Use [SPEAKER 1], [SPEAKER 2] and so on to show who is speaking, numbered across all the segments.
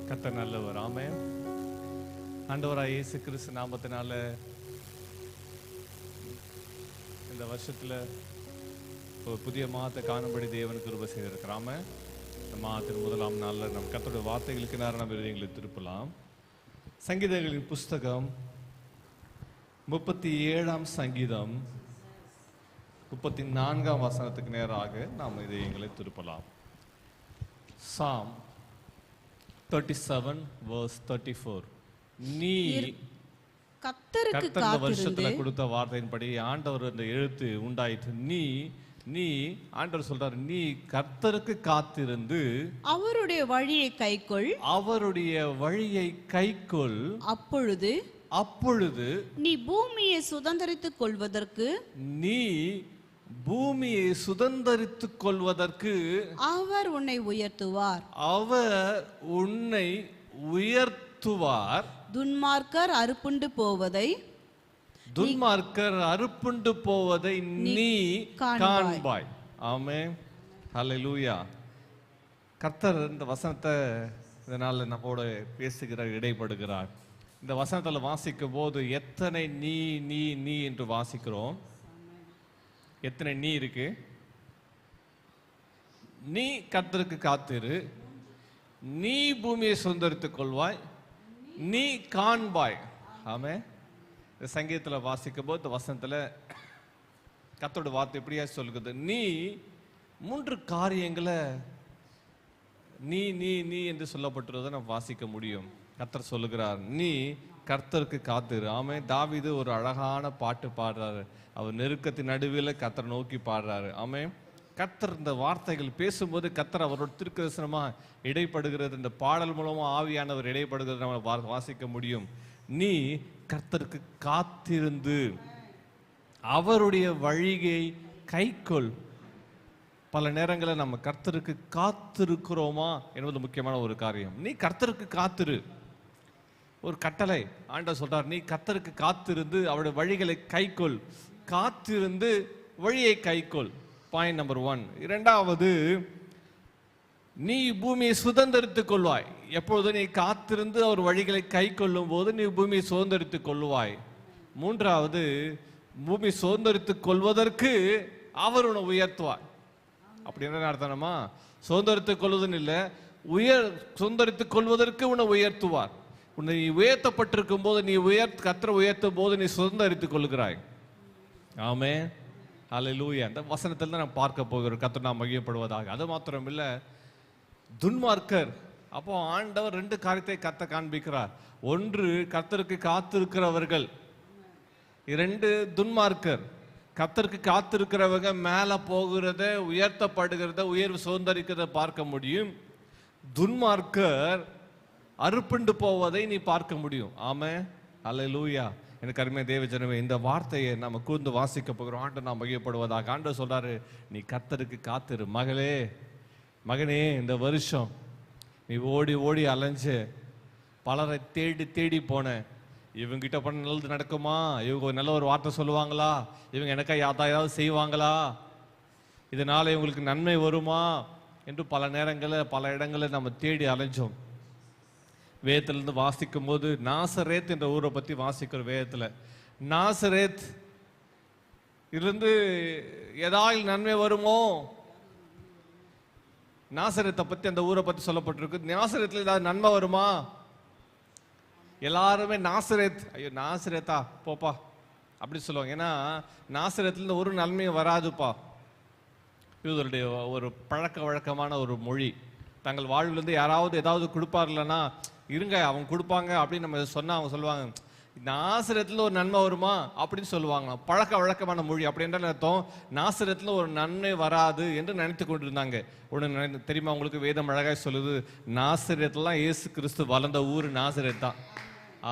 [SPEAKER 1] கர்த்தர் நல்லவர். ஆமென். ஆண்டவராய் இயேசு கிறிஸ்து நாமத்தினால இந்த வருஷத்துல ஒரு புதிய மாதத்தை காணும்படி தேவன் கிருபை செய்திருக்கிறாம. இந்த மாதத்தின் முதலாம் நாளில் நம் கர்த்தருடைய வார்த்தைகளுக்கு நேரம் நம்ம இருதயங்களை திருப்பலாம். சங்கீதங்களின் புஸ்தகம் 37ஆம் சங்கீதம் 34ஆம் வசனத்துக்கு நேராக நாம் இதயங்களை திருப்பலாம். Psalm 37 verse 34. நீ கர்த்தர் வருஷத்துல கொடுத்த வார்த்தையின்படி ஆண்டவர் அந்த எழுத்து உண்டாயிற்று. நீ ஆண்டவர் சொல்றாரு, நீ கர்த்தருக்கு காத்திருந்து
[SPEAKER 2] அவருடைய வழியை கைக்கொள், அப்பொழுது நீ பூமியை சுதந்தரித்துக் கொள்வதற்கு அவர் உன்னை உயர்த்துவார். துன்மார்க்கர் அறுப்புண்டு போவதை நீ காண்பாய். ஆமென். ஹல்லேலூயா. கர்த்தர் இந்த வசனத்தை இதனால நம்மோட பேசுகிறார், இடைப்படுகிறார். இந்த வசனத்தில் வாசிக்கும் போது எத்தனை நீ நீ நீ என்று வாசிக்கிறோம். எத்தனை நீ இருக்கு? நீ கர்த்தருக்கு காத்திரு, நீ பூமியை சுதந்தரித்துக் கொள்வாய், நீ காண்பாய். ஆமே. இந்த சங்கீதத்தில் வாசிக்கும் போது இந்த வசனத்துல கர்த்தரோட வார்த்தை எப்படியா சொல்லுகிறது? நீ 3 காரியங்களை நீ நீ நீ என்று சொல்லப்பட்டுறதை நம்ம வாசிக்க முடியும். கர்த்தர் சொல்லுகிறார், நீ கர்த்தருக்கு காத்திரு. ஆமே. தாவீது ஒரு அழகான பாட்டு பாடுறாரு. அவர் நெருக்கத்தின் நடுவில் கர்த்தர் நோக்கி பாடுறாரு. ஆமே. கர்த்தர் இந்த வார்த்தைகள் பேசும்போது கர்த்தர் அவரோட திருக்கதர்சனமா இடைப்படுகிறது. இந்த பாடல் மூலமா ஆவியானவர் இடைப்படுகிறது நம்ம வாசிக்க முடியும். நீ கர்த்தருக்கு காத்திருந்து அவருடைய வழியை கைக்கொள். பல நேரங்களில் நம்ம கர்த்தருக்கு காத்திருக்கிறோமா என்பது முக்கியமான ஒரு காரியம். நீ கர்த்தருக்கு காத்திரு. ஒரு கட்டளை ஆண்டவர் சொல்றார், நீ கர்த்தருக்கு காத்திருந்து அவருடைய வழிகளை கைக்கொள். காத்திருந்து வழியை கைக்கொள். Point number 1. இரண்டாவது, நீ பூமியை சுதந்தரித்துக் கொள்வாய். எப்பொழுது நீ காத்திருந்து அவர் வழிகளை கை கொள்ளும் போது நீ பூமியை சுதந்தரித்துக் கொள்வாய். மூன்றாவது, பூமி சுதந்தரித்துக் கொள்வதற்கு அவர் உன்னை உயர்த்துவார். அப்படி என்ன அர்த்தமா? சுதந்தரித்துக் கொள்வதுன்னு இல்லை, சுதந்தரித்துக் கொள்வதற்கு உன்னை உயர்த்துவார். உன்னை உயர்த்தப்பட்டிருக்கும் போது நீ கர்த்தரை உயர்த்தும் போது நீ சுதந்தரித்துக் கொள்கிறாய். ஆமென். ஹல்லேலூயா. அந்த வசனத்தில் தான் நாம் பார்க்க போகிறோம். கர்த்தர் நாம் மகிமைப்படுவதாக. அது மாத்திரம் இல்லை, துன்மார்க்கர். அப்போ ஆண்டவர் 2 காரியத்தை கர்த்தர் காண்பிக்கிறார். 1, கர்த்தருக்கு காத்திருக்கிறவர்கள். 2, துன்மார்க்கர். கர்த்தருக்கு காத்திருக்கிறவங்க மேல போகிறத, உயர்த்தப்படுகிறத, உயர்வு சுதந்தரிக்கிறத பார்க்க முடியும். துன்மார்க்கர் அறுப்புண்டு போவதை நீ பார்க்க முடியும். ஆமென். ஹல்லேலூயா. எனக்கு அருமை தேவ ஜனமே, இந்த வார்த்தையை நம்ம கூர்ந்து வாசிக்க போகிறோம். ஆண்டு நாம் மகிழ்ப்படுவதாக. ஆண்டவர் சொல்றாரு, நீ கர்த்தருக்கு காத்திரு. மகனே, இந்த வருஷம் நீ ஓடி ஓடி அலைஞ்சு பலரை தேடி தேடி போன. இவங்கிட்ட பண்ண நல்லது நடக்குமா? இவங்க நல்ல ஒரு வார்த்தை சொல்லுவாங்களா? இவங்க எனக்கா ஏதாவது செய்வாங்களா? இதனால இவங்களுக்கு நன்மை வருமா என்று பல நேரங்களில் பல இடங்களில் நம்ம தேடி அலைஞ்சோம். வேதத்திலிருந்து வாசிக்கும் போது நாசரேத் என்ற ஊரை பற்றி வாசிக்கிற வேதத்தில், நாசரேத் இருந்து ஏதாவது நன்மை வருமோ? நாசரேத்தை பற்றி, அந்த ஊரை பற்றி சொல்லப்பட்டிருக்கு. நாசரேத்தில் ஏதாவது நன்மை வருமா? எல்லாருமே நாசரேத், ஐயோ நாசரேத்தா போப்பா அப்படி சொல்லுவாங்க. ஏன்னா நாசரேத்துல ஒரு நன்மையும் வராதுப்பா. இவருடைய ஒரு பழக்க வழக்கமான ஒரு மொழி. தங்கள் வாழ்விலிருந்து யாராவது ஏதாவது கொடுப்பார்லன்னா, இருங்க அவங்க கொடுப்பாங்க அப்படின்னு நம்ம சொன்னா அவங்க சொல்லுவாங்க, நாசரேத்துல ஒரு நன்மை வருமா அப்படின்னு சொல்லுவாங்க. பழக்க வழக்கமான மொழி. அப்படி என்ற அர்த்தம், நாசரேத்துல ஒரு நன்மை வராது என்று நினைத்து கொண்டிருந்தாங்க. ஒன்று தெரியுமா உங்களுக்கு? வேதம் அழகாய் சொல்லுது, நாசரேத்லாம் இயேசு கிறிஸ்து வளர்ந்த ஊர் நாசரேத் தான்.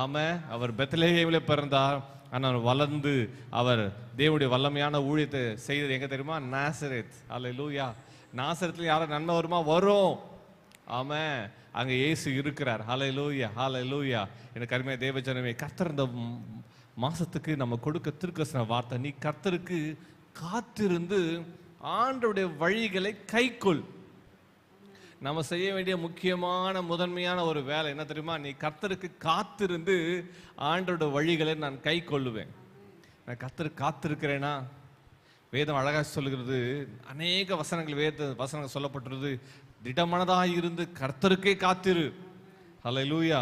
[SPEAKER 2] ஆமா. அவர் பெத்லகேமிலே பிறந்தார். ஆனால் வளர்ந்து அவர் தேவனுடைய வல்லமையான ஊழியத்தை செய்தது எங்க தெரியுமா? நாசரேத். அல்லேலூயா. நாசரேத்துல யாரும் நன்மை வருமா? வரும். ஆமா. அங்க இயேசு இருக்கிறார். ஹல்லேலூயா, ஹல்லேலூயா. எனக்கு அருமையான தேவ ஜனமே, கர்த்தர் இந்த மாசத்துக்கு நம்ம கொடுக்க திருக்கசன வார்த்தை, நீ கர்த்தருக்கு காத்திருந்து ஆண்டவருடைய வழிகளை கைக்கொள். நம்ம செய்ய வேண்டிய முக்கியமான முதன்மையான ஒரு வேலை என்ன தெரியுமா? நீ கர்த்தருக்கு காத்திருந்து ஆண்டோட வழிகளை நான் கை கொள்ளுவேன். நான் கர்த்தருக்கு காத்திருக்கிறேனா? வேதம் அழகாக சொல்லுகிறது. அநேக வசனங்கள் வசனங்கள் சொல்லப்பட்டுருது. திடமனதாக இருந்து கர்த்தருக்கே காத்திரு. ஹல்லேலூயா.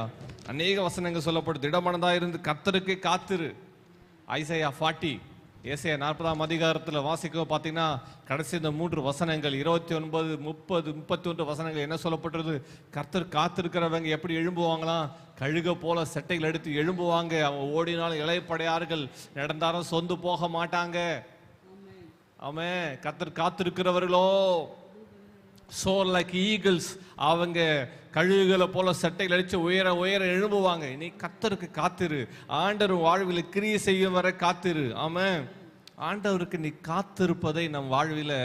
[SPEAKER 2] அநேக வசனங்கள் சொல்லப்பட்டு திடமனதாக இருந்து கர்த்தருக்கே காத்திரு. ஐசையா 40 ஏசாயா 40ஆம் அதிகாரத்தில் வாசிக்க பார்த்தீங்கன்னா கடைசி இந்த 3 வசனங்கள் 29, 30, 31 வசனங்கள் என்ன சொல்லப்பட்டது? கர்த்தர் காத்திருக்கிறவங்க எப்படி எழும்புவாங்களாம்? கழுக போல செட்டைகள் எடுத்து எழும்புவாங்க. அவங்க ஓடினாலும் இளைப்படையார்கள், நடந்தாலும் சொந்து போக மாட்டாங்க. ஆமென். கர்த்தர் காத்திருக்கிறவர்களோ soar like eagles. அவங்க கழுகுகளை போல சட்டைகள் அடிச்சு உயர உயர எழும்புவாங்க. நீ கர்த்தருக்கு காத்திரு. ஆண்டவர் வாழ்வில் கிரியை செய்யும் வரை காத்திரு. ஆமென். ஆண்டவருக்கு நீ காத்திருப்பதை நம் வாழ்வில்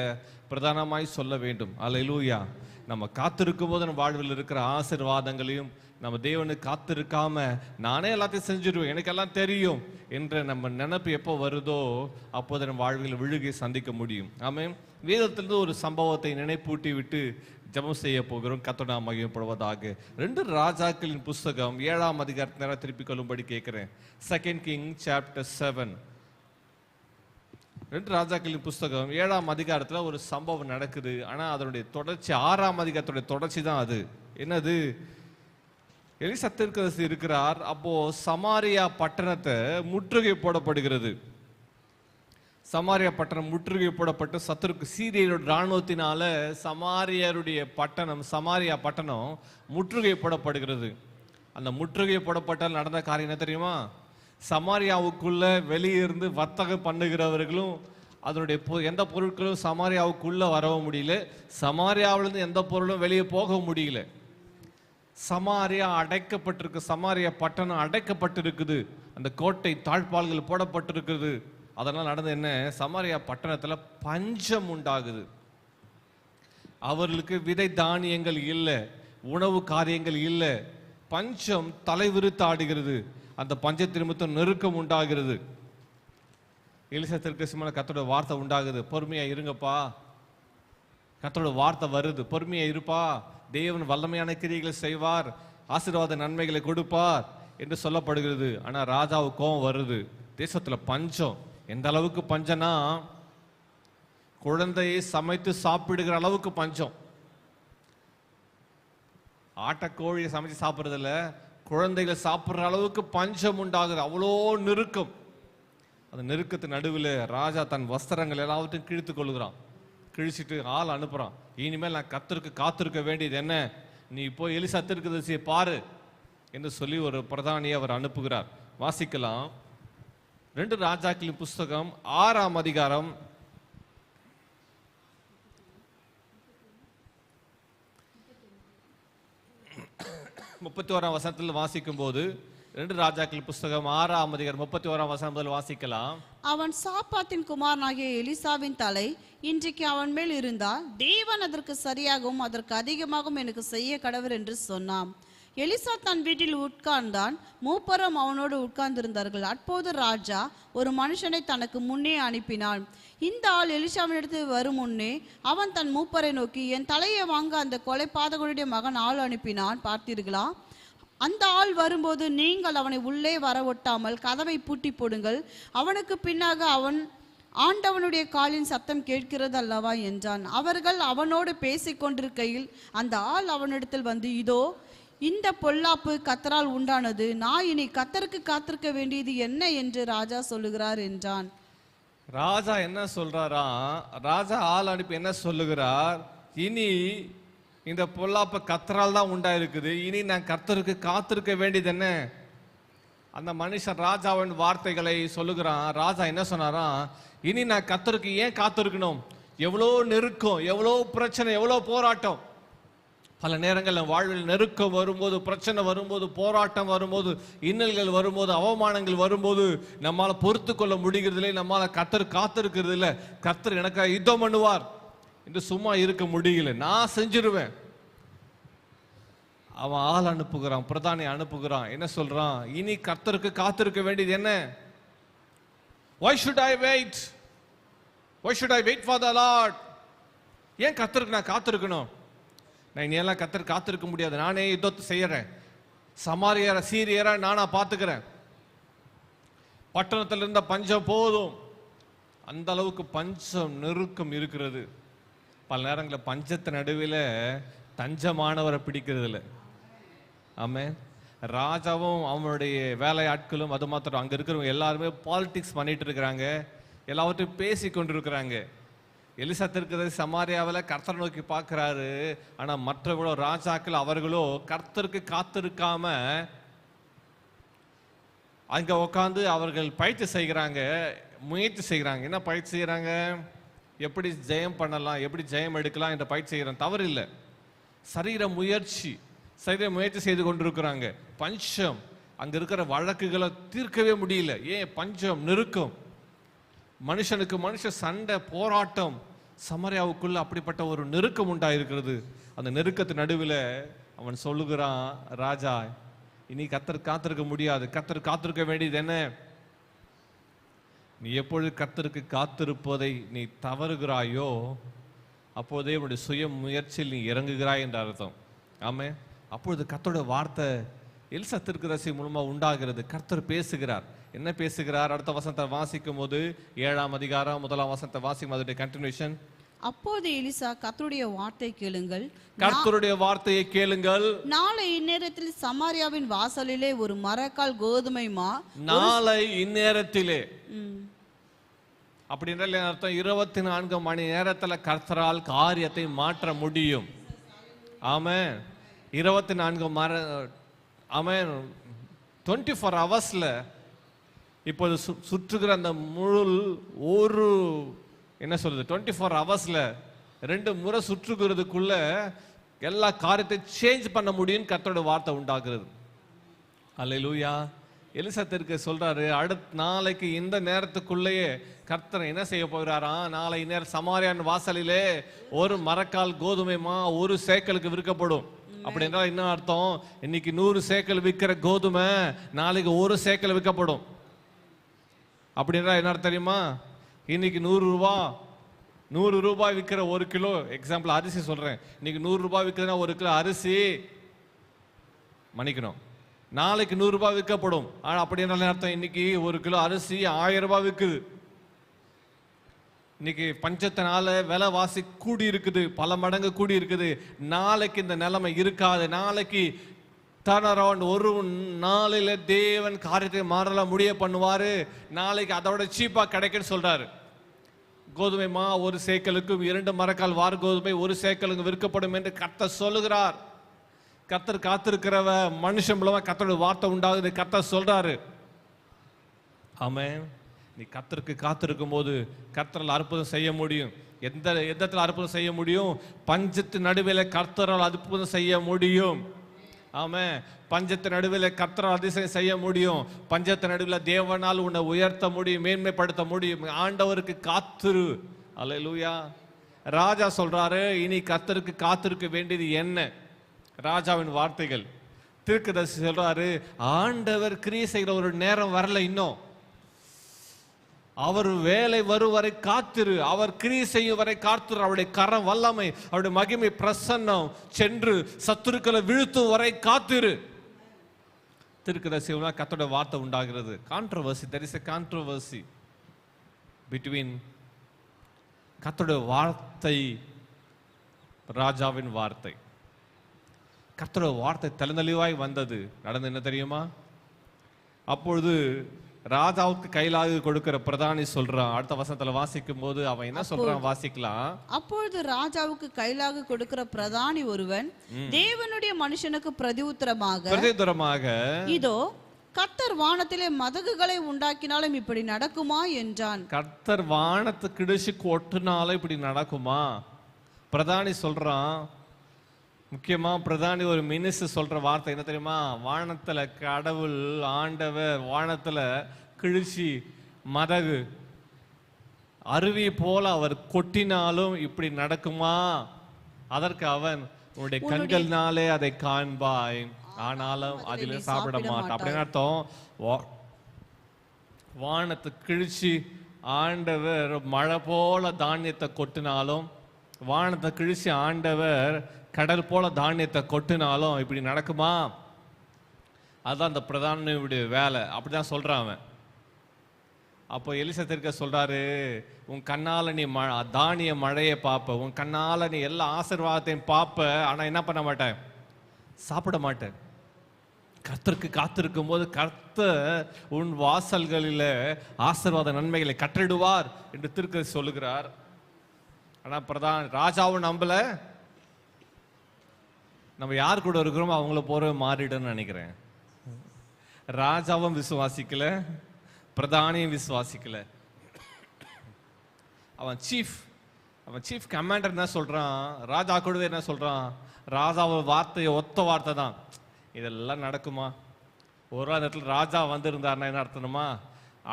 [SPEAKER 2] பிரதானமாய் சொல்ல வேண்டும். அல்லேலூயா. நம்ம காத்திருக்கும் போது நம்ம வாழ்வில் இருக்கிற ஆசீர்வாதங்களையும், நம்ம தேவனுக்கு காத்திருக்காம நானே எல்லாத்தையும் செஞ்சிருவேன், எனக்கு எல்லாம் தெரியும் என்ற நம்ம நினைப்பு எப்போ வருதோ அப்போது நம்ம வாழ்வில் விழுகை சந்திக்க முடியும். ஆமென். வேதத்திலிருந்து ஒரு சம்பவத்தை நினைப்பூட்டி விட்டு ஜெபம் செய்ய போகிறோம். கர்த்தர் நாமம் மகிமைப்படுவதாக. 2 ராஜாக்களின் புஸ்தகம் 7ஆம் அதிகாரத்தை திருப்பிக் கொள்ளும்படி கேட்கிறேன். 2 Kings chapter 7. 2 ராஜாக்களின் புஸ்தகம் 7ஆம் அதிகாரத்தில் ஒரு சம்பவம் நடக்குது. ஆனால் அதனுடைய தொடர்ச்சி 6ஆம் அதிகாரத்துடைய தொடர்ச்சி தான் அது. என்னது? எலிசா தீர்க்கதரிசி இருக்கிறார். அப்போ சமாரியா பட்டணத்தை முற்றுகை போடப்படுகிறது. சமாரியா பட்டணம் முற்றுகை போடப்பட்டு சத்துருக்கு சீரியரோட இராணுவத்தினால சமாரியா பட்டணம் முற்றுகை போடப்படுகிறது. அந்த முற்றுகை போடப்பட்டால் நடந்த காரியம் என்ன தெரியுமா? சமாரியாவுக்குள்ள வெளியே இருந்து வர்த்தகம் பண்ணுகிறவர்களும் அதனுடைய எந்த பொருட்களும் சமாரியாவுக்குள்ள வரவும் முடியல, சமாரியாவிலிருந்து எந்த பொருளும் வெளியே போக முடியல. சமாரியா அடைக்கப்பட்டிருக்கு. சமாரியா பட்டணம் அடைக்கப்பட்டிருக்குது. அந்த கோட்டை தாழ்பால்கள் போடப்பட்டிருக்குது. அதனால் நடந்தது என்ன? சமாரியா பட்டணத்துல பஞ்சம் உண்டாகுது. அவர்களுக்கு விதை தானியங்கள் இல்லை, உணவு காரியங்கள் இல்லை. பஞ்சம் தலைவிரித்து ஆடுகிறது. அந்த பஞ்சத்தின் நிமித்தம் நெருக்கம் உண்டாகிறது. எலிசா தீர்க்கதரிசியான கர்த்தரோட வார்த்தை உண்டாகுது. பொறுமையா இருங்கப்பா, கர்த்தரோட வார்த்தை வருது, பொறுமையா இருப்பா, தேவன் வல்லமையான கிரியைகளை செய்வார், ஆசீர்வாத நன்மைகளை கொடுப்பார் என்று சொல்லப்படுகிறது. ஆனா ராஜாவுக்கு கோபம் வருது. தேசத்துல பஞ்சம். எந்த அளவுக்கு பஞ்சம்னா குழந்தையை சமைத்து சாப்பிடுகிற அளவுக்கு பஞ்சம். ஆட்டக்கோழியை சமைச்சு சாப்பிட்றதில்ல, குழந்தைகளை சாப்பிட்ற அளவுக்கு பஞ்சம் உண்டாகுது. அவ்வளோ நெருக்கம். அந்த நெருக்கத்து நடுவில் ராஜா தன் வஸ்திரங்கள் எல்லாவற்றையும் கிழித்து கொள்ளுகிறான். கிழிச்சிட்டு ஆள் அனுப்புறான். இனிமேல் நான் கர்த்தருக்கு காத்திருக்க வேண்டியது என்ன? நீ போய் எலிசா தீர்க்கதரிசியை பாரு என்று சொல்லி ஒரு பிரதானியை அவர் அனுப்புகிறார். வாசிக்கலாம். 2 ராஜாக்களின் புஸ்தகம் 6ஆம் அதிகாரம் 31ஆம் வசனத்தில் வாசிக்கும் போது 2 ராஜாக்களின் புஸ்தகம் 6ஆம் அதிகாரம் 31ஆம் வசனம் முதல் வாசிக்கலாம்.
[SPEAKER 3] அவன் சாப்பாத்தின் குமாரனாகிய எலிசாவின் தலை இன்றைக்கு அவன் மேல் இருந்தால் தேவன் அதற்கு சரியாகவும் அதற்கு அதிகமாகவும் எனக்கு செய்ய கடவர் என்று சொன்னான். எலிசா தன் வீட்டில் உட்கார்ந்தான். மூப்பரும் அவனோடு உட்கார்ந்திருந்தார்கள். அப்போது ராஜா ஒரு மனுஷனை தனக்கு முன்னே அனுப்பினான். இந்த ஆள் எலிசாவினிடத்தில் வரும் முன்னே அவன் தன் மூப்பரை நோக்கி, என் தலையை வாங்க அந்த கொலைபாதகனுடைய மகன் ஆள் அனுப்பினான், பார்த்தீர்களா? அந்த ஆள் வரும்போது நீங்கள் அவனை உள்ளே வரவொட்டாமல் கதவை பூட்டி போடுங்கள். அவனுக்கு பின்னாக அவன் ஆண்டவனுடைய காலின் சத்தம் கேட்கிறது அல்லவா என்றான். அவர்கள் அவனோடு பேசிக் கொண்டிருக்கையில் அந்த ஆள் அவனிடத்தில் வந்து, இதோ இந்த பொல்லாப்பு கர்த்தரால் உண்டானது, நான் இனி கர்த்தருக்கு காத்திருக்க வேண்டியது என்ன என்று ராஜா சொல்லுகிறார் என்றான்.
[SPEAKER 2] ராஜா என்ன சொல்றாரா? ராஜா ஆள் அனுப்பி என்ன சொல்லுகிறார்? இனி இந்த பொல்லாப்பு கர்த்தரால் தான் உண்டாயிருக்குது, இனி நான் கர்த்தருக்கு காத்திருக்க வேண்டியது என்ன? அந்த மனுஷன் ராஜாவின் வார்த்தைகளை சொல்லுகிறான். ராஜா என்ன சொன்னாரா? இனி நான் கர்த்தருக்கு ஏன் காத்திருக்கணும்? எவ்வளோ நெருக்கம், எவ்வளோ பிரச்சனை, எவ்வளோ போராட்டம். பல நேரங்களில் வாழ்வில் நெருக்கம் வரும்போது, பிரச்சனை வரும்போது, போராட்டம் வரும்போது, இன்னல்கள் வரும்போது, அவமானங்கள் வரும்போது நம்மால் பொறுத்து கொள்ள முடிகிறதில்லை, நம்மால் கர்த்தர் காத்திருக்கிறது இல்லை. கர்த்தர் எனக்கு யுத்தம் பண்ணுவார் என்று சும்மா இருக்க முடியல, நான் செஞ்சிருவேன். அவன் ஆள் அனுப்புகிறான், பிரதானி அனுப்புகிறான். என்ன சொல்றான்? இனி கர்த்தருக்கு காத்திருக்க வேண்டியது என்ன? Why should I wait? Why should I wait for the Lord? ஏன் கர்த்தருக்கு நான் காத்திருக்கணும்? நான் இனியெல்லாம் கத்தர் காத்திருக்க முடியாது, நானே யுத்தத்தை செய்யறேன், சமாரியரை சீரியரை நானா பார்த்துக்கிறேன், பட்டணத்தில் இருந்த பஞ்சம் போதும். அந்த அளவுக்கு பஞ்சம் நெருக்கம் இருக்கிறது. பல நேரங்களில் பஞ்சத்தின் நடுவில் தஞ்சமானவரை பிடிக்கிறது இல்லை. ஆமென். ராஜாவும் அவனுடைய வேலையாட்களும் அது மாத்திரம் அங்கே இருக்கிறவங்க எல்லாருமே பாலிடிக்ஸ் பண்ணிட்டு இருக்கிறாங்க, எல்லாவற்றையும் பேசி கொண்டிருக்கிறாங்க. எலிசா தீர்க்கதரிசி சமாரியாவில் கர்த்தரை நோக்கி பார்க்குறாரு. ஆனால் மற்றவர்களோ ராஜாக்கள் அவர்களோ கர்த்தருக்கு காத்திருக்காம அங்கே உட்காந்து அவர்கள் பயிற்சி செய்கிறாங்க, முயற்சி செய்கிறாங்க. என்ன பயிற்சி செய்கிறாங்க? எப்படி ஜெயம் பண்ணலாம், எப்படி ஜெயம் எடுக்கலாம் என்ற பயிற்சி செய்கிறாங்க. தவறு இல்லை, சரீர முயற்சி செய்து கொண்டிருக்கிறாங்க. பஞ்சம், அங்கே இருக்கிற வழக்குகளை தீர்க்கவே முடியல. ஏன்? பஞ்சம், நெருக்கம், மனுஷனுக்கு மனுஷ சண்டை, போராட்டம். சமரியாவுக்குள்ள அப்படிப்பட்ட ஒரு நெருக்கம் உண்டாயிருக்கிறது. அந்த நெருக்கத்து நடுவில் அவன் சொல்லுகிறான், ராஜா இனி கர்த்தர் காத்திருக்க முடியாது. கர்த்தர் காத்திருக்க வேண்டியது என்ன? நீ எப்பொழுது கர்த்தருக்கு காத்திருப்பதை நீ தவறுகிறாயோ அப்போதே உன்னுடைய சுய முயற்சியில் நீ இறங்குகிறாய் என்ற அர்த்தம். ஆமே. அப்பொழுது கர்த்தருடைய வார்த்தை எலிசா தீர்க்கதரிசி மூலமா உண்டாகிறது. கர்த்தர் பேசுகிறார். என்ன பேசுகிறார்? அடுத்த வசனத்தை வாசிக்கும் போது 7ஆம் அதிகாரம் 1ஆம் வசனத்தை வாசிக்கும் அதோடைய கண்டினியூஷன்.
[SPEAKER 3] அப்போது எலிசா, கர்த்தருடைய வார்த்தை கேளுங்கள்,
[SPEAKER 2] கர்த்தருடைய வார்த்தையை கேளுங்கள்.
[SPEAKER 3] நாளை இந்நேரத்தில் சமாரியாவின் வாசலிலே ஒரு மரக்கால் கோதுமை மா.
[SPEAKER 2] நாளை இந்நேரத்திலே அப்படின்ற அர்த்தம் 24 மணி நேரத்துல கர்த்தரால் காரியத்தை மாற்ற முடியும். ஆமென். 24 ஹவர்ஸ்ல இப்போது சுற்றுகிற அந்த முழு ஒரு என்ன சொல்றது 24 ஹவர்ஸ்ல 2 முறை சுற்றுகிறதுக்குள்ள எல்லா காரியத்தை சேஞ்ச் பண்ண முடியும். கர்த்தரோட வார்த்தை உண்டாக்குறது. அல்லேலூயா. எலிசா தீர்க்கதரிசி சொல்றாரு, அடுத்த நாளைக்கு இந்த நேரத்துக்குள்ளேயே கர்த்தர் என்ன செய்ய போகிறாரா? நாளை நேரம் சமாரியான் வாசலிலே ஒரு மரக்கால் கோதுமை மா 1 சேக்கலுக்கு விற்கப்படும். அப்படி என்றால் என்ன அர்த்தம்? இன்னைக்கு 100 சேக்கல் விற்கிற கோதுமை நாளைக்கு 1 சேக்கல் விற்கப்படும். அப்படி என்றால் என்ன அர்த்தம் தெரியுமா? இன்னைக்கு 100 ரூபாய் விற்கிற 1 கிலோ, எக்ஸாம்பிள் அரிசி சொல்றேன், இன்னைக்கு 100 ரூபாய் விற்கிறதுனா 1 கிலோ அரிசி மன்னிக்கணும், நாளைக்கு 100 ரூபாய் விற்கப்படும். ஆனா அப்படி என்ன அர்த்தம்? இன்னைக்கு 1 கிலோ அரிசி 1000 ரூபாய் விற்குது. இன்னைக்கு பஞ்சத்தினால விலைவாசி கூடி இருக்குது, பல மடங்கு கூடி இருக்குது. நாளைக்கு இந்த நிலைமை இருக்காது. நாளைக்கு டர்ன் அரவுண்ட், ஒரு நாளில தேவன் காரியத்தை மாறலாம் முடிய பண்ணுவாரு. நாளைக்கு அதோட சீப்பா கிடைக்குன்னு சொல்றாரு. கோதுமை மா 1 சேக்கலுக்கும் 2 மரக்கால் வார் கோதுமை 1 சேக்கலுக்கு விற்கப்படும் என்று கர்த்தர் சொல்லுகிறார். கர்த்தர் காத்திருக்கிறவ மனுஷன் மூலமா கர்த்தரோட வார்த்தை உண்டாகுது. கர்த்தர் சொல்றாரு. ஆமென். நீ கர்த்தருக்கு காத்திருக்கும் போது கர்த்தரால் அற்புதம் செய்ய முடியும். எந்த இடத்துல அற்புதம் செய்ய முடியும்? பஞ்சத்தின் நடுவில் கர்த்தரால் அற்புதம் செய்ய முடியும். ஆமென். பஞ்சத்தின் நடுவில் கர்த்தரால் அதிசயம் செய்ய முடியும். பஞ்சத்தின் நடுவில் தேவனால் உன்னை உயர்த்த முடியும், மேன்மைப்படுத்த முடியும். ஆண்டவருக்கு காத்திரு. அல்லேலூயா. ராஜா சொல்றாரு, இனி கர்த்தருக்கு காத்திருக்க வேண்டியது என்ன? ராஜாவின் வார்த்தைகள். தீர்க்கதரிசி சொல்றாரு, ஆண்டவர் கிரியை செய்கிற ஒரு நேரம் வரல இன்னும். அவர் வேலை வரும் வரை காத்திரு, அவர் கிரியை செய்யும் வரை காத்திரு. அவருடைய கரம் வல்லமை, அவருடைய மகிமை பிரசன்னம் சென்று சத்துருக்களை வீழ்த்தும் வரை காத்திரு. தீர்க்கதரிசி கர்த்தருடைய வார்த்தை உண்டாகிறது. Controversy, there is a controversy between கர்த்தருடைய வார்த்தை, ராஜாவின் வார்த்தை. கர்த்தருடைய வார்த்தை தெளிவாய் வந்தது. நடந்து என்ன தெரியுமா? அப்பொழுது ராஜாவுக்கு கைலாகு கொடுக்கிற பிரதானி சொல்றான். அடுத்த வசனத்துல வாசிக்கும் போது அவன் என்ன சொல்றான் வாசிக்கலாம்.
[SPEAKER 3] அப்பொழுது ராஜாவுக்கு கைலாகு கொடுக்கிற பிரதானி ஒருவன் தேவனுடைய மனுஷனுக்கு பிரதியுத்தரமாக, இதோ கர்த்தர் வானத்திலே மதகுகளை உண்டாக்கினாலும் இப்படி நடக்குமா என்றான்.
[SPEAKER 2] கர்த்தர் வானத்தை கிடிச்சு கொட்டினாலும் இப்படி நடக்குமா? பிரதானி சொல்றான். முக்கியமா பிரதானி ஒரு மினிஸ்டர் சொல்ற வார்த்தை என்ன தெரியுமா? வானத்துல கடவுள் ஆண்டவர் வானத்துல கிழிச்சி மதகு அருவி போல அவர் கொட்டினாலும் இப்படி நடக்குமா? அதற்கு அவன், உன்னுடைய கண்கள்னாலே அதை காண்பாய், ஆனாலும் அதில் சாப்பிட மாட்டான். அப்படின்னு அர்த்தம், வானத்தை கிழிச்சி ஆண்டவர் மழை போல தானியத்தை கொட்டினாலும், வானத்தை கிழிச்சி ஆண்டவர் கடல் போல தானியத்தை கொட்டினாலும் இப்படி நடக்குமா? அதுதான் அந்த பிரதானியுடைய வேலை. அப்படிதான் சொல்றான் அவன். அப்போ எலிசா திருக்க சொல்றாரு, உன் கண்ணால நீ தானிய மழையை பார்ப்ப, உன் கண்ணால நீ எல்லா ஆசீர்வாதத்தையும் பார்ப்ப, ஆனா என்ன பண்ண மாட்டேன், சாப்பிட மாட்டேன். கர்த்தருக்கு காத்திருக்கும் போது கர்த்தர் உன் வாசல்களில் ஆசீர்வாத நன்மைகளை கற்றிடுவார் என்று திருக்க சொல்லுகிறார். ஆனா ராஜாவும் நம்பல. நம்ம யார் கூட இருக்கிறோமோ அவங்கள போற மாறிடுன்னு நினைக்கிறேன். ராஜாவும் விசுவாசிக்கல, பிரதானியும் விசுவாசிக்கல. அவன் சீஃப் கமாண்டர் என்ன சொல்றான், ராஜா கூட என்ன சொல்றான், ராஜாவோட வார்த்தையை ஒத்த வார்த்தை தான், இதெல்லாம் நடக்குமா? ஒரு இடத்துல ராஜா வந்திருந்தாருன்னா என்ன அர்த்தமா,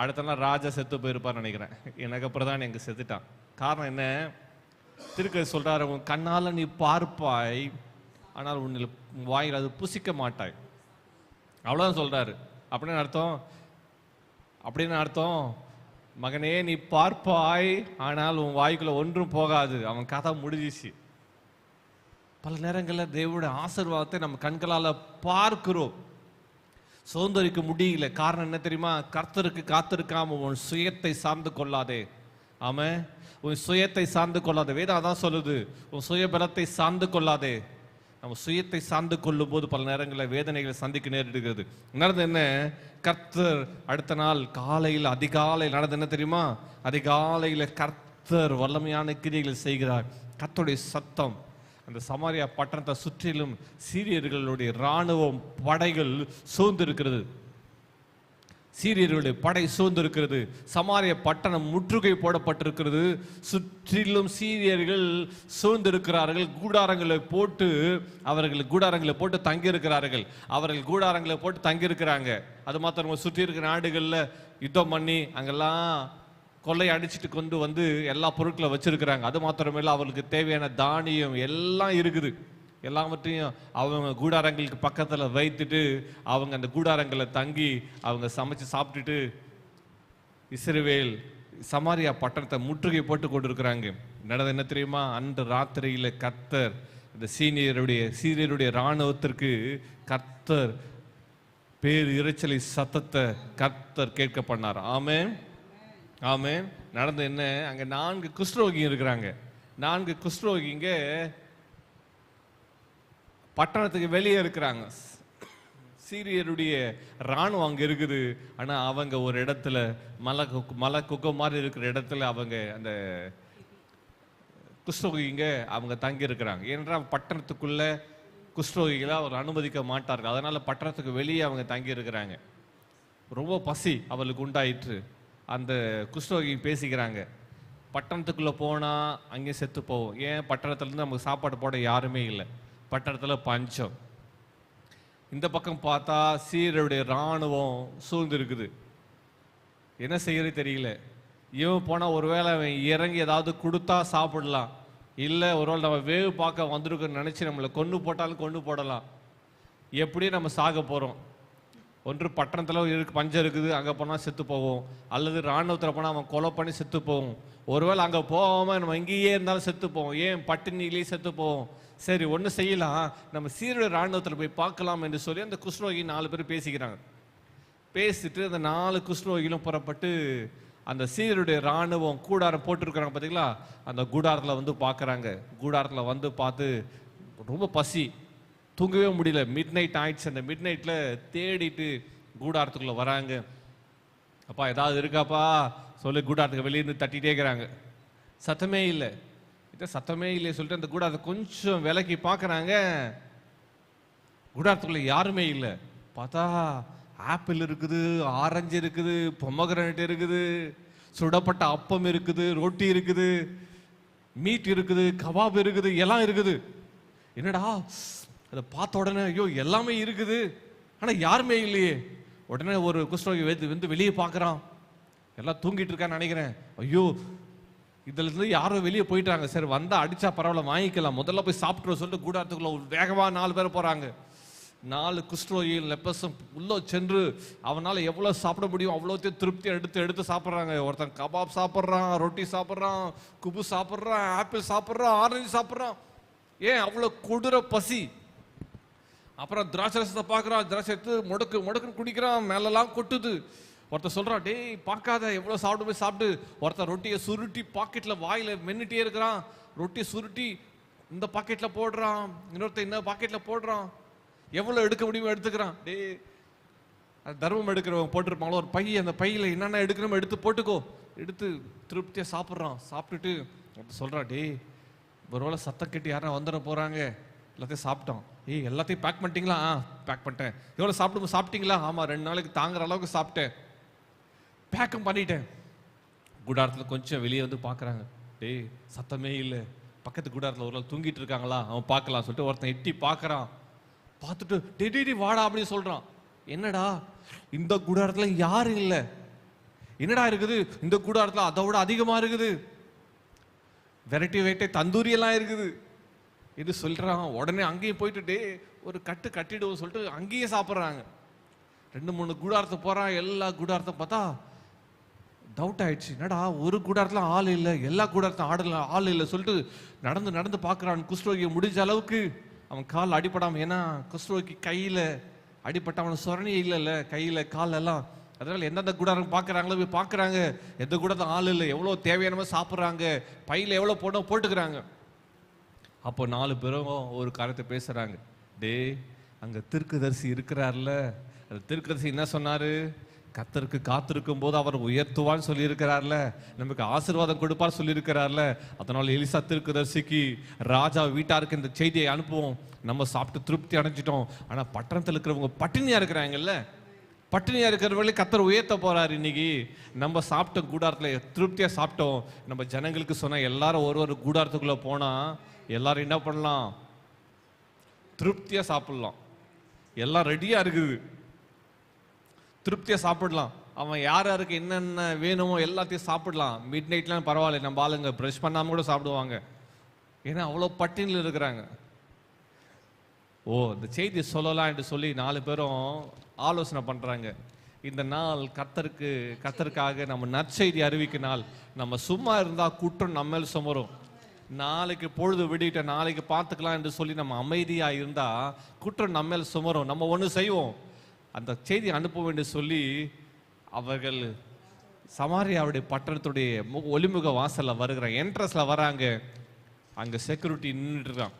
[SPEAKER 2] அடுத்த நாள் ராஜா செத்து போயிருப்பார்னு நினைக்கிறேன். எனக்கு பிரதானி எங்க செத்துட்டான். காரணம் என்ன? திருக்க சொல்றாரு, உன் கண்ணால நீ பார்ப்பாய், ஆனால் உன்னில் வாயில் அது புசிக்க மாட்டாய். அவ்வளவுதான் சொல்றாரு. அப்படின்னு அர்த்தம் மகனே நீ பார்ப்பாய், ஆனால் உன் வாய்க்குள்ள ஒன்றும் போகாது. அவன் கதை முடிஞ்சிச்சு. பல நேரங்களில் தேவனுடைய ஆசீர்வாதத்தை நம்ம கண்களால் பார்க்கிறோம், சுதந்திரிக்க முடியல. காரணம் என்ன தெரியுமா? கர்த்தருக்கு காத்திருக்காம உன் சுயத்தை சார்ந்து கொள்ளாதே. ஆமா, உன் சுயத்தை சார்ந்து கொள்ளாதே. வேதம் அதான் சொல்லுது, உன் சுய பலத்தை சார்ந்து கொள்ளாதே. நம்ம சுயத்தை சார்ந்து கொள்ளும் போது பல நேரங்களில் வேதனைகளை சந்திக்க நேரிடுகிறது. நடந்து என்ன, கர்த்தர் அடுத்த நாள் காலையில் அதிகாலையில் நடந்து என்ன தெரியுமா, அதிகாலையில் கர்த்தர் வல்லமையான கிரியைகளை செய்கிறார். கர்த்தருடைய சத்தம் அந்த சமாரியா பட்டணத்தை சுற்றிலும் சீரியர்களுடைய இராணுவம் படைகள் சூழ்ந்திருக்கிறது. சீரியர்களுடைய படை சூழ்ந்திருக்கிறது. சமாரிய பட்டணம் முற்றுகை போடப்பட்டிருக்கிறது. சுற்றிலும் சீரியர்கள் சூழ்ந்திருக்கிறார்கள். கூடாரங்களை போட்டு தங்கியிருக்கிறார்கள். அவர்கள் கூடாரங்களை போட்டு தங்கியிருக்கிறாங்க. அது மாத்திரம் சுற்றி இருக்கிற நாடுகளில் யுத்தம் பண்ணி அங்கெல்லாம் கொள்ளை அடிச்சுட்டு கொண்டு வந்து எல்லா பொருட்களை வச்சிருக்கிறாங்க. அது மாத்திரமில்லை, அவர்களுக்கு தேவையான தானியம் எல்லாம் இருக்குது. எல்லாவற்றையும் அவங்க கூடாரங்களுக்கு பக்கத்தில் வைத்துட்டு அவங்க அந்த கூடாரங்களை தங்கி அவங்க சமைச்சு சாப்பிட்டுட்டு இஸ்ரவேல் சமாரியா பட்டணத்தை முற்றுகை போட்டு கொண்டிருக்கிறாங்க. நடந்தது என்ன தெரியுமா? அன்று ராத்திரியில கர்த்தர் இந்த சீரியருடைய இராணுவத்திற்கு கர்த்தர் பேர் இரைச்சலை சத்தத்தை கர்த்தர் கேட்க பண்ணார். ஆமென், ஆமென். நடந்து என்ன, அங்க 4 குஷ்டரோகி இருக்கிறாங்க. 4 குஷ்டரோகிங்க பட்டணத்துக்கு வெளியே இருக்கிறாங்க. சீரியருடைய இராணுவம் அங்க இருக்குது. ஆனா அவங்க ஒரு இடத்துல மலை குகை மாதிரி இருக்கிற இடத்துல அவங்க அந்த குஷ்டரோகிங்க அவங்க தங்கி இருக்கிறாங்க. ஏனென்றால் பட்டணத்துக்குள்ள குஷ்டரோகிகளை அவர் அனுமதிக்க மாட்டார்கள். அதனால பட்டணத்துக்கு வெளியே அவங்க தங்கி இருக்கிறாங்க. ரொம்ப பசி அவளுக்கு உண்டாயிற்று. அந்த குஷ்டரோகி பேசிக்கிறாங்க, பட்டணத்துக்குள்ள போனா அங்கேயும் செத்து போவோம். ஏன்? பட்டணத்துல இருந்து நமக்கு சாப்பாடு போட யாருமே இல்லை. பட்டணத்தில் பஞ்சம். இந்த பக்கம் பார்த்தா சீரியருடைய இராணுவம் சூழ்ந்திருக்குது. என்ன செய்யறது தெரியல. இவன் போனால் ஒருவேளை அவன் இறங்கி ஏதாவது கொடுத்தா சாப்பிடலாம், இல்லை ஒருவேளை நம்ம வேவு பார்க்க வந்திருக்குன்னு நினச்சி நம்மளை கொண்டு போட்டாலும் கொண்டு போடலாம். எப்படி நம்ம சாக போகிறோம்? ஒன்று பட்டணத்தில் பஞ்சம் இருக்குது, அங்கே போனால் செத்து போவோம். அல்லது இராணுவத்தில் போனால் அவன் கொலை பண்ணி செத்து போவோம். ஒருவேளை அங்கே போகாமல் நம்ம இங்கேயே இருந்தாலும் செத்து போவோம். ஏன்? பட்டினிலேயே செத்து போவோம். சரி, ஒன்று செய்யலாம், நம்ம சீருடைய இராணுவத்தில் போய் பார்க்கலாம் என்று சொல்லி அந்த குஷ்டரோகி 4 பேர் பேசிக்கிறாங்க. பேசிட்டு அந்த 4 குஷ்டரோகிகளும் புறப்பட்டு அந்த சீருடைய இராணுவம் கூடாரம் போட்டுருக்குறாங்க பார்த்தீங்களா, அந்த கூடாரத்தில் வந்து பார்க்குறாங்க. கூடாரத்தில் வந்து பார்த்து ரொம்ப பசி, தூங்கவே முடியல. மிட் நைட் ஆயிடுச்சு. அந்த மிட் நைட்டில் தேடிட்டு கூடாரத்துக்குள்ளே வராங்க. அப்பா ஏதாவது இருக்காப்பா சொல்லி கூடாரத்துக்கு வெளியிருந்து தட்டிகிட்டே இருக்கிறாங்க. சத்தமே இல்லை. சத்தமே இல்லை சொல்லிட்டு அந்த கூடாரத்தை கொஞ்சம் விலக்கி பார்க்குறாங்க. கூடாரத்துக்குள்ள யாருமே இல்லை. பார்த்தா ஆப்பிள் இருக்குது, ஆரஞ்சு இருக்குது, பொமக்ரனேட் இருக்குது, சுடப்பட்ட அப்பம் இருக்குது, ரொட்டி இருக்குது, மீட் இருக்குது, கபாப் இருக்குது, எல்லாம் இருக்குது. என்னடா அதை பார்த்த உடனே ஐயோ எல்லாமே இருக்குது, ஆனால் யாருமே இல்லையே. உடனே ஒரு குஷ்டரோகி வந்து வெளியே பார்க்குறான். எல்லாம் தூங்கிட்டு இருக்கான்னு நினைக்கிறேன். ஐயோ இதுல இருந்து யாரும் வெளியே போயிட்டாங்க. சரி வந்தா அடிச்சா பரவாயில்ல வாங்கிக்கலாம், முதல்ல போய் சாப்பிட்டு சொல்லிட்டு கூடாரத்துக்குள்ள வேகமாக 4 பேர் போறாங்க. 4 குஷ்டரோகிகள் லெப்பஸும் உள்ள சென்று அவனால எவ்வளவு சாப்பிட முடியும் அவ்வளோத்தையும் திருப்தி எடுத்து சாப்பிட்றாங்க. ஒருத்தன் கபாப் சாப்பிட்றான், ரொட்டி சாப்பிட்றான், குபு சாப்பிட்றான், ஆப்பிள் சாப்பிட்றான், ஆரஞ்சு சாப்பிட்றான். ஏன் அவ்வளோ கொடூர பசி. அப்புறம் திராட்சை ரசத்தை பார்க்குறான், திராட்சை எடுத்து முடக்குன்னு குடிக்கிறான், மேலெல்லாம் கொட்டுது. ஒருத்தர் சொல்கிறான், டேய் பார்க்காத, எவ்வளோ சாப்பிட்டு போய் சாப்பிட்டு. ஒருத்தர் ரொட்டியை சுருட்டி பாக்கெட்டில் வாயில் மென்னுட்டே இருக்கிறான், ரொட்டியை சுருட்டி இந்த பாக்கெட்டில் போடுறான், இன்னொருத்தர் இந்த பாக்கெட்டில் போடுறான், எவ்வளோ எடுக்க முடியுமோ எடுத்துக்கிறான். டேய் தர்மம் எடுக்கிறவங்க போட்டிருப்பாங்களோ ஒரு பை, அந்த பையில் என்னென்ன எடுக்கிறோமோ எடுத்து போட்டுக்கோ, எடுத்து திருப்தியாக சாப்பிட்றான். சாப்பிட்டுட்டு சொல்கிறான், டேய் ஒருவேளை சத்தம் கட்டி யாரும் வந்துட போகிறாங்க, எல்லாத்தையும் சாப்பிட்டோம். ஏய் எல்லாத்தையும் பேக் பண்ணிட்டீங்களா? பேக் பண்ணிட்டேன். எவ்வளோ சாப்பிட்டீங்களா? ஆமாம் 2 நாளைக்கு தாங்குற அளவுக்கு சாப்பிட்டேன், பேக்கும் பண்ணிட்டேன். குடாரத்தில் கொஞ்சம் வெளியே வந்து பார்க்குறாங்க, டேய் சத்தமே இல்லை, பக்கத்து குடாரத்தில் ஒரு நாள் தூங்கிட்டு இருக்காங்களா, அவன் பார்க்கலாம் சொல்லிட்டு ஒருத்தன் எட்டி பார்க்குறான். பார்த்துட்டு டே வாடா அப்படின்னு சொல்கிறான். என்னடா இந்த குடாரத்தில் யாரும் இல்லை, என்னடா இருக்குது இந்த குடாரத்தில், அதை விட அதிகமாக இருக்குது, வெரைட்டி தந்தூரி எல்லாம் இருக்குது இது சொல்றான். உடனே அங்கேயும் போயிட்டு ஒரு கட்டிடுவோம் சொல்லிட்டு அங்கேயே சாப்பிட்றாங்க. 2-3 கூடாரத்தை போறான். எல்லா கூடாரத்தை பார்த்தா டவுட் ஆயிடுச்சு, என்னடா ஒரு கூடாரத்துல ஆள் இல்லை, எல்லா கூடாரத்துல ஆள் இல்லை சொல்லிட்டு நடந்து பார்க்குறான். குஷ்டரோகியை முடிஞ்ச அளவுக்கு அவன் கால் அடிப்படாம, ஏன்னா குஷ்டரோகி கையில அடிப்பட்ட அவன் சொரணியே இல்லைல்ல, கையில கால் எல்லாம். அதனால எந்தெந்த கூடாரம் பார்க்குறாங்களோ போய் பார்க்குறாங்க, எந்த கூடத்தான் ஆள் இல்லை, எவ்வளோ தேவையான சாப்பிட்றாங்க, பையில் எவ்வளோ போட்டுக்கிறாங்க. அப்போ 4 பேரும் ஒரு காரியத்தை பேசுறாங்க. அங்க தீர்க்கதரிசி இருக்கிறார்ல, அந்த தீர்க்கதரிசி என்ன சொன்னாரு? கர்த்தருக்கு காத்திருக்கும் போது அவர் உயர்த்துவான்னு சொல்லி இருக்கிறார்ல, நமக்கு ஆசீர்வாதம் கொடுப்பார் சொல்லி இருக்கிறார்ல. அதனால எலிசா தீர்க்கதரிசிக்கு ராஜா வீட்டாருக்கு இந்த செய்தியை அனுப்புவோம், நம்ம சாப்பிட்டு திருப்தி அடைஞ்சிட்டோம். ஆனா பட்டணத்தில் இருக்கிறவங்க பட்டினியா இருக்கிறாங்கல்ல, பட்டினியா இருக்கிறவங்களே கர்த்தர் உயர்த்த போறாரு. இன்னைக்கு நம்ம சாப்பிட்ட கூடாரத்துல திருப்தியா சாப்பிட்டோம். நம்ம ஜனங்களுக்கு சொன்னா எல்லாரும் ஒரு கூடாரத்துக்குள்ள போனா எல்லாரும் என்ன பண்ணலாம்? திருப்தியா சாப்பிடலாம். எல்லாம் ரெடியா இருக்குது, திருப்தியா சாப்பிடலாம். அவன் யாருக்கு என்னென்ன வேணுமோ எல்லாத்தையும் சாப்பிடலாம். மிட் நைட்லாம் பரவாயில்ல, நம்ம ஆளுங்க ப்ரஷ் பண்ணாம கூட சாப்பிடுவாங்க, ஏன்னா அவ்வளோ பட்டினியில் இருக்கிறாங்க. இந்த செய்தி சொல்லலாம் என்று சொல்லி 4 பேரும் ஆலோசனை பண்றாங்க. இந்த நாள் கர்த்தருக்காக நம்ம நற்செய்தி அறிவிக்க நாள். நம்ம சும்மா இருந்தா குற்றம் நம்ம மேல் சுமரும். நாளைக்கு பொழுது விடிட்ட நாளைக்கு பார்த்துக்கலாம் என்று சொல்லி நம்ம அமைதியா இருந்தா குற்றம் நம்ம மேல் சுமரும். நம்ம ஒன்று செய்வோம், அந்த செய்தி அனுப்ப வேண்டும் சொல்லி அவர்கள் சமாரியாவுடைய பட்டணத்துடைய ஒலிமுக வாசல்ல வருகிற என்ட்ரன்ஸ்ல வராங்க. அங்க செக்யூரிட்டி நின்றுட்டு இருக்கான்.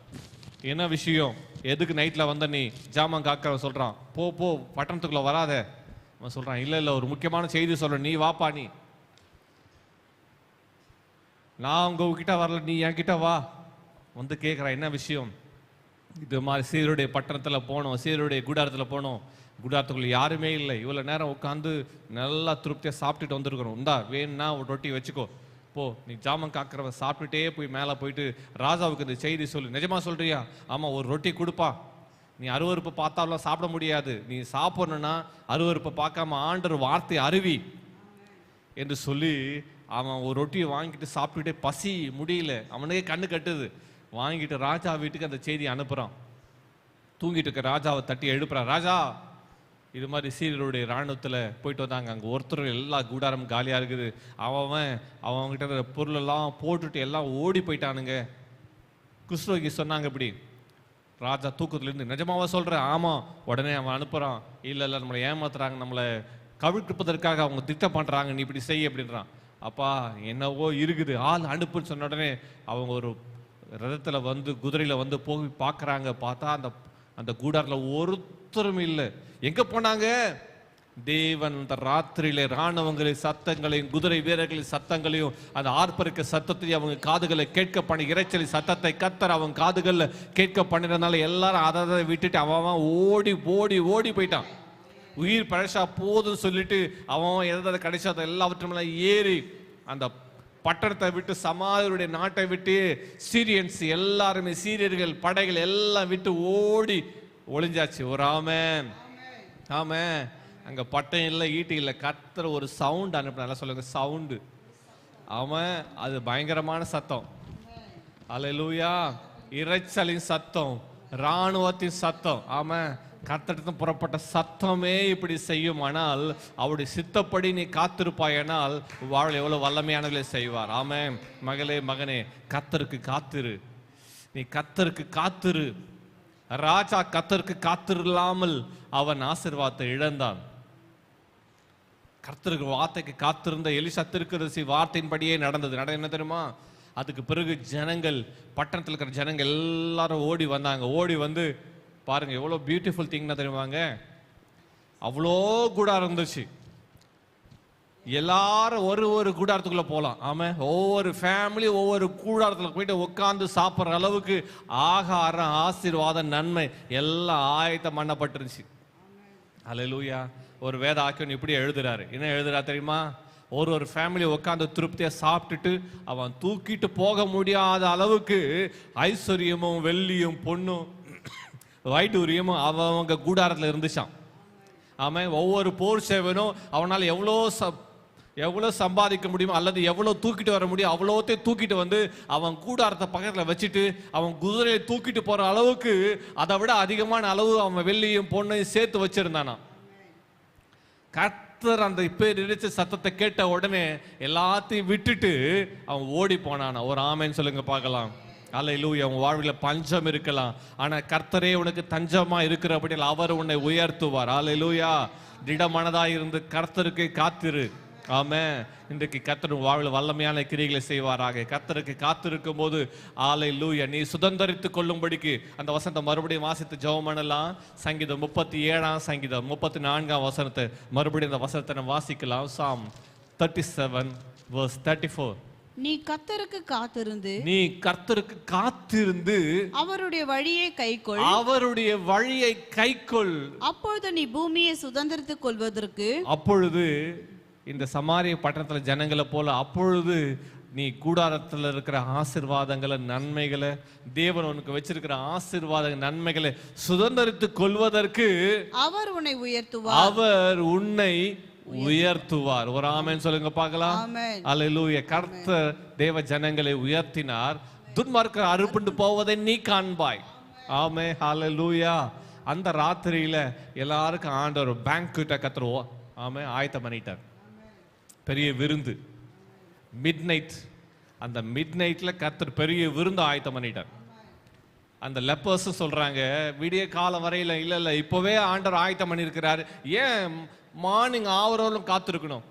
[SPEAKER 2] என்ன விஷயம், எதுக்கு நைட்ல வந்த நீ ஜாமான் காக்க சொல்றான். போ பட்டணத்துக்குள்ள வராத. அவன் சொல்றான், இல்ல ஒரு முக்கியமான செய்தி சொல்றேன், நீ வாப்பா. நீ நான் உங்ககிட்ட வரல, நீ என்கிட்ட வா. வந்து கேட்குறான், என்ன விஷயம்? இது மாதிரி சீருடைய பட்டணத்தில் போனோம், சீருடைய கூடாரத்தில் போனோம், கூடாரத்துக்குள்ள யாருமே இல்லை, இவ்வளோ நேரம் உட்காந்து நல்லா திருப்தியாக சாப்பிட்டுட்டு வந்திருக்கிறோம். இந்தா வேணும்னா ஒரு ரொட்டி வச்சுக்கோ, போ. நீ ஜாமம் காக்கிறவ சாப்பிட்டுட்டே போய் மேலே போயிட்டு ராஜாவுக்கு இந்த செய்தி சொல்லு. நிஜமா சொல்றியா? ஆமாம், ஒரு ரொட்டி கொடுப்பா. நீ அருவருப்பை பார்த்தாலும் சாப்பிட முடியாது, நீ சாப்பிடணும்னா அருவருப்பை பார்க்காம ஆண்டவர் வார்த்தை அருவி என்று சொல்லி அவன் ஒரு ரொட்டியை வாங்கிட்டு சாப்பிட்டுட்டே பசி முடியல, அவனுக்கே கண்ணு கட்டுது, வாங்கிட்டு ராஜா வீட்டுக்கு அந்த செய்தி அனுப்புறான். தூங்கிட்டு இருக்க ராஜாவை தட்டி எழுப்புறான். ராஜா, இது மாதிரி சீரியருடைய இராணுவத்தில் போயிட்டு வந்தாங்க, அங்கே ஒருத்தர் எல்லா கூடாரம் காலியாக இருக்குது, அவங்ககிட்ட பொருளெல்லாம் போட்டுட்டு எல்லாம் ஓடி போயிட்டானுங்க. குஷ்ரோகி சொன்னாங்க இப்படி. ராஜா தூக்கத்துலேருந்து, நிஜமாவா சொல்கிறேன்? ஆமாம். உடனே அவன் அனுப்புகிறான், இல்லை நம்மளை ஏமாத்துறாங்க, நம்மளை கவிழ்ப்பதற்காக அவங்க திட்டம் பண்ணுறாங்க, நீ இப்படி செய்ய அப்படின்றான். அப்பா என்னவோ இருக்குது, ஆள் அனுப்புன்னு சொன்ன உடனே அவங்க ஒரு ரதத்தில் வந்து குதிரையில் வந்து போய் பார்க்குறாங்க. பார்த்தா அந்த கூடாரில் ஒருத்தரும் இல்லை. எங்கே போனாங்க? தேவன் அந்த ராத்திரியில இராணுவங்களின் சத்தங்களையும் குதிரை வீரர்களின் சத்தங்களையும் அந்த ஆர்ப்பரிக்க சத்தத்தையும் அவங்க காதுகளை கேட்க பண்ணி, இறைச்சலின் சத்தத்தை கர்த்தர் அவங்க காதுகளில் கேட்க பண்ணிருந்தால எல்லாரும் அதை விட்டுட்டு அவன் ஓடி ஓடி ஓடி போயிட்டான். உயிர் பழசா போதுன்னு சொல்லிட்டு அவன் எதாவது கிடைச்சா எல்லாவற்றும் ஏறி அந்த பட்டணத்தை விட்டு, சமாரியருடைய நாட்டை விட்டு, சீரியன்ஸ் எல்லாருமே, சீரியர்கள் படைகள் எல்லாம் விட்டு ஓடி ஒளிஞ்சாச்சு. ஒரு ஆமென். ஆமென். அங்க பட்டம் இல்லை, ஈட்டி இல்லை, கர்த்தர் ஒரு சவுண்ட் அனுப்பின. நல்லா சொல்லுங்க, சவுண்டு. அவன் அது பயங்கரமான சத்தம். அல்லேலூயா. இறைச்சலின் சத்தம், இராணுவத்தின் சத்தம். ஆமென். கர்த்தரிடத்து புறப்பட்ட சத்தமே இப்படி செய்யும். ஆனால் அவருடைய சித்தப்படி நீ காத்திருப்பாயானால் வாழ் எவ்வளவு வல்லமையானவர்களை செய்வார். ஆமென். மகளே மகனே, கர்த்தருக்கு காத்திரு. நீ கர்த்தருக்கு காத்திரு. ராஜா கர்த்தருக்கு காத்திருளாமல் அவன் ஆசீர்வாதத்தை இழந்தான். கர்த்தருக்கு வார்த்தைக்கு காத்திருந்த எலிசா தீர்க்கதரிசி வார்த்தையின்படியே நடந்தது. என்ன தெரியுமா? அதுக்கு பிறகு ஜனங்கள், பட்டணத்தில் இருக்கிற ஜனங்கள் எல்லாரும் ஓடி வந்தாங்க. ஓடி வந்து பாருங்க எவ்வளோ பியூட்டிஃபுல் திங்னா தெரியுமாங்க, அவ்வளோ கூடாரம் இருந்துச்சு. எல்லாரும் ஒரு கூடாரத்துக்குள்ள போகலாம். ஆமா, ஒவ்வொரு ஃபேமிலி ஒவ்வொரு கூடாரத்துல போயிட்டு உட்காந்து சாப்பிட்ற அளவுக்கு ஆகாரம், ஆசீர்வாதம், நன்மை எல்லாம் ஆயத்தம் பண்ணப்பட்டிருந்துச்சு. அல்லேலூயா. ஒரு வேத ஆக்கியன் இப்படி எழுதுறாரு. என்ன எழுதுறா தெரியுமா? ஒரு ஃபேமிலி உட்காந்து திருப்தியா சாப்பிட்டுட்டு அவன் தூக்கிட்டு போக முடியாத அளவுக்கு ஐஸ்வர்யமும் வெள்ளியும் பொண்ணும் வைடூரியமும் அவங்க கூடாரத்துல இருந்துச்சான். ஆமா, ஒவ்வொரு போர் சேவனும் அவனால் எவ்வளோ சம்பாதிக்க முடியுமோ அல்லது எவ்வளோ தூக்கிட்டு வர முடியும் அவ்வளோத்தையும் தூக்கிட்டு வந்து அவன் கூடாரத்தை பக்கத்தில் வச்சுட்டு அவன் குதிரையை தூக்கிட்டு போற அளவுக்கு அதை விட அதிகமான அளவு அவன் வெள்ளியும் பொண்ணையும் சேர்த்து வச்சிருந்தானா. கர்த்தர் அந்த பேரிடிச்ச சத்தத்தை கேட்ட உடனே எல்லாத்தையும் விட்டுட்டு அவன் ஓடி போனானா. ஒரு ஆமேன்னு சொல்லுங்க பார்க்கலாம். அல்லேலூயா. உன் வாழ்வில் பஞ்சம் இருக்கலாம், ஆனா கர்த்தரே உனக்கு தஞ்சமா இருக்கிறபடி அவர் உன்னை உயர்த்துவார். அல்லேலூயா. திடமனதாய் இருந்து கர்த்தருக்கு காத்திரு. ஆமென். இன்றைக்கு கர்த்தர் வாழ்வில் வல்லமையான கிரியைகளை செய்வாராக. கர்த்தருக்கு காத்திருக்கும் போது அல்லேலூயா நீ சுதந்தரித்துக் கொள்ளும்படிக்கு அந்த வசனத்தை மறுபடியும் வாசித்து ஜெபம் பண்ணலாம். சங்கீதம் 37 சங்கீதம் 34 வசனத்தை மறுபடியும் அந்த வசனத்தை நம்ம வாசிக்கலாம். Psalm 37 verse 34.
[SPEAKER 3] நீ கர்த்தருக்கு காத்திருந்து,
[SPEAKER 2] நீ கர்த்தருக்கு காத்திருந்து
[SPEAKER 3] அவருடைய வழியை கைக்கொள்,
[SPEAKER 2] அவருடைய வழியை கைக்கொள்.
[SPEAKER 3] அப்பொழுது நீ பூமியை சுதந்தரித்துக் கொள்வதற்கு,
[SPEAKER 2] அப்பொழுது இந்த சமாரிய பட்டணத்துல ஜனங்களை போல அப்பொழுது நீ கூடாரத்தில் இருக்கிற ஆசீர்வாதங்களை, நன்மைகளை, தேவன் உனக்கு வச்சிருக்கிற ஆசீர்வாத நன்மைகளை சுதந்தரித்துக் கொள்வதற்கு
[SPEAKER 3] அவர் உன்னை உயர்த்துவார்.
[SPEAKER 2] அவர் உன்னை உயர்த்துவார். ஒரு ஆமென் சொல்லுங்க பார்க்கலாம்.
[SPEAKER 3] ஆமென்.
[SPEAKER 2] அல்லேலூயா. கர்த்தர் தேவ ஜனங்களை உயர்த்தினார். துன்மார்க்கர் அறுப்புண்டு போவதை நீ காண்பாய். ஆமென். அல்லேலூயா. அந்த ராத்திரியில எல்லாருக்கும் ஆண்டவர் பேங்க்வெட்டை கர்த்தர் ஆமென் ஆயத்தம் பண்ணிட்டார். பெரிய விருந்து, மிட் நைட். அந்த மிட் நைட்ல கர்த்தர் பெரிய விருந்து ஆயத்தம் பண்ணிட்டார். அந்த லெப்பர்ஸ் சொல்றாங்க விடிய காலம் வரையில இல்ல இப்பவே ஆண்டவர் ஆயத்தம் பண்ணியிருக்கிறாரு, ஏன் மார்னிங் ஆவரோலும் காத்திருக்கணும்?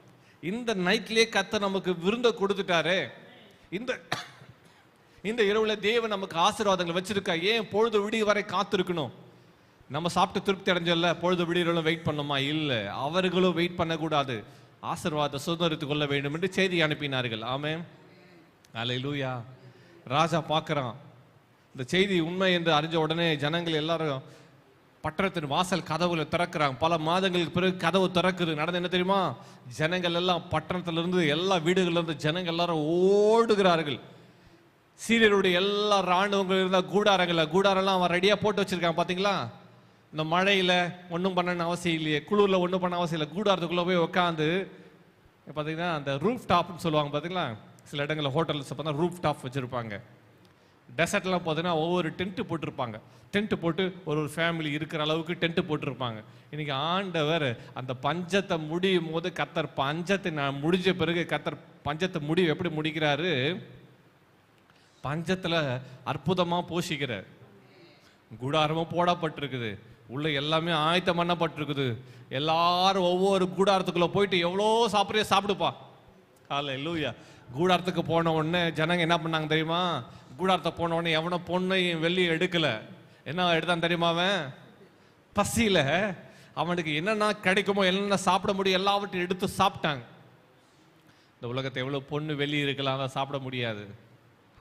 [SPEAKER 2] இந்த நைட்லயே கர்த்தர் நமக்கு விருந்த கொடுத்துட்டாரு. இந்த இரவுல தேவன் நமக்கு ஆசீர்வாதங்கள் வச்சிருக்கா, ஏன் பொழுது விடிய வரை காத்திருக்கணும்? நம்ம சாப்பிட்டு திருப்தி அடைஞ்சல பொழுது விடியறவங்களும் வெயிட் பண்ணோமா? இல்ல, அவர்களும் வெயிட் பண்ணக்கூடாது, ஆசீர்வாதத்தை சுதந்திரித்துக் கொள்ள வேண்டும் என்று செய்தி அனுப்பினார்கள். ஆமென். அல்லேலூயா. ராஜா பார்க்கறான், இந்த செய்தி உண்மை என்று அறிஞ்ச உடனே ஜனங்கள் எல்லாரும் பட்டணத்தின் வாசல் கதவுல திறக்கிறாங்க. பல மாதங்களுக்கு பிறகு கதவு திறக்குது. நடந்து என்ன தெரியுமா? ஜனங்கள் எல்லாம் பட்டணத்திலிருந்து எல்லா வீடுகள்ல இருந்து ஜனங்கள் எல்லாரும் ஓடுகிறார்கள். சீரியருடைய எல்லா ராணுவங்கள் இருந்த கூடாரெல்லாம் அவன் ரெடியா போட்டு வச்சிருக்கான். பாத்தீங்களா? இந்த மழையில ஒன்றும் பண்ண அவசியம் இல்லையே, குளிர்ல ஒன்றும் பண்ண அவசியம் இல்லை. கூடாரத்துக்குள்ள போய் உட்காந்து பார்த்தீங்கன்னா அந்த ரூஃப் டாப்னு சொல்லுவாங்க. பார்த்தீங்களா? சில இடங்களில் ஹோட்டல்ஸ் பார்த்தா ரூஃப் டாப் வச்சிருப்பாங்க. டெசர்ட்லாம் பார்த்தீங்கன்னா ஒவ்வொரு டென்ட் போட்டிருப்பாங்க. டென்ட் போட்டு ஒரு ஃபேமிலி இருக்கிற அளவுக்கு டென்ட் போட்டிருப்பாங்க. இன்னைக்கு ஆண்டவர் அந்த பஞ்சத்தை முடியும் போது கர்த்தர் பஞ்சத்தை முடிஞ்ச பிறகு கர்த்தர் பஞ்சத்தை எப்படி முடிக்கிறாரு? பஞ்சத்துல அற்புதமா போஷிக்கிறார். கூடாரமும் போடப்பட்டிருக்குது, உள்ள எல்லாமே ஆயத்தம் பண்ணப்பட்டிருக்குது. எல்லாரும் ஒவ்வொரு கூடாரத்துக்குள்ள போயிட்டு எவ்வளோ சாப்பிடுப்பா. அல்லேலூயா. கூடாரத்துக்கு போன உடனே ஜனங்க என்ன பண்ணாங்க தெரியுமா? கூடாரத்தை போன உடனே எவனோ பொண்ணையும் வெள்ளியும் எடுக்கல. என்ன எடுத்தான் தெரியுமா? அவன் பசியில அவனுக்கு என்னென்ன கிடைக்குமோ என்னென்ன சாப்பிட முடியும் எல்லாவற்றையும் எடுத்து சாப்பிட்டாங்க. இந்த உலகத்தை எவ்வளவு பொண்ணு வெள்ளி இருக்கலாம், அதை சாப்பிட முடியாது.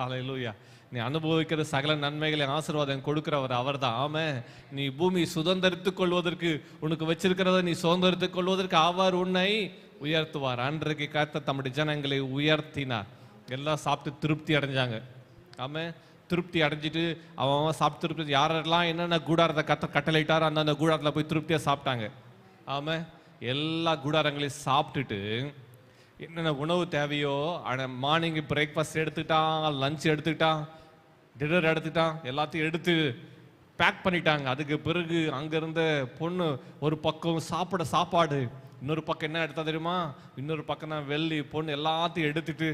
[SPEAKER 2] அல்லேலூயா. நீ அனுபவிக்கிற சகல நன்மைகளை ஆசீர்வாதம் கொடுக்கிறவர் அவர் தான். ஆமே. நீ பூமி சுதந்திரித்துக் கொள்வதற்கு உனக்கு வச்சிருக்கிறத நீ சுதந்திரித்துக் கொள்வதற்கு அவர் உன்னை உயர்த்துவார். அன்றைக்கு கர்த்தர் தம்முடைய ஜனங்களை உயர்த்தினார். எல்லாம் சாப்பிட்டு திருப்தி அடைஞ்சாங்க. ஆமே. திருப்தி அடைஞ்சிட்டு அவன் சாப்பிட்டு திருப்தி, யாரெல்லாம் என்னென்ன கூடாரத்தை கட்டளையிட்டாரோ அந்தந்த கூடாரத்தில் போய் திருப்தியா சாப்பிட்டாங்க. ஆமே. எல்லா கூடாரங்களையும் சாப்பிட்டுட்டு என்னென்ன உணவு தேவையோ மார்னிங் பிரேக்ஃபாஸ்ட் எடுத்துக்கிட்டான், லஞ்ச் எடுத்துக்கிட்டான், டின்னர் எடுத்துக்கிட்டான், எல்லாத்தையும் எடுத்து பேக் பண்ணிட்டாங்க. அதுக்கு பிறகு அங்கிருந்த பொண்ணு ஒரு பக்கம் சாப்பாடு, இன்னொரு பக்கம் என்ன எடுத்தா தெரியுமா? இன்னொரு பக்கம் தான் வெள்ளி பொண்ணு எல்லாத்தையும் எடுத்துட்டு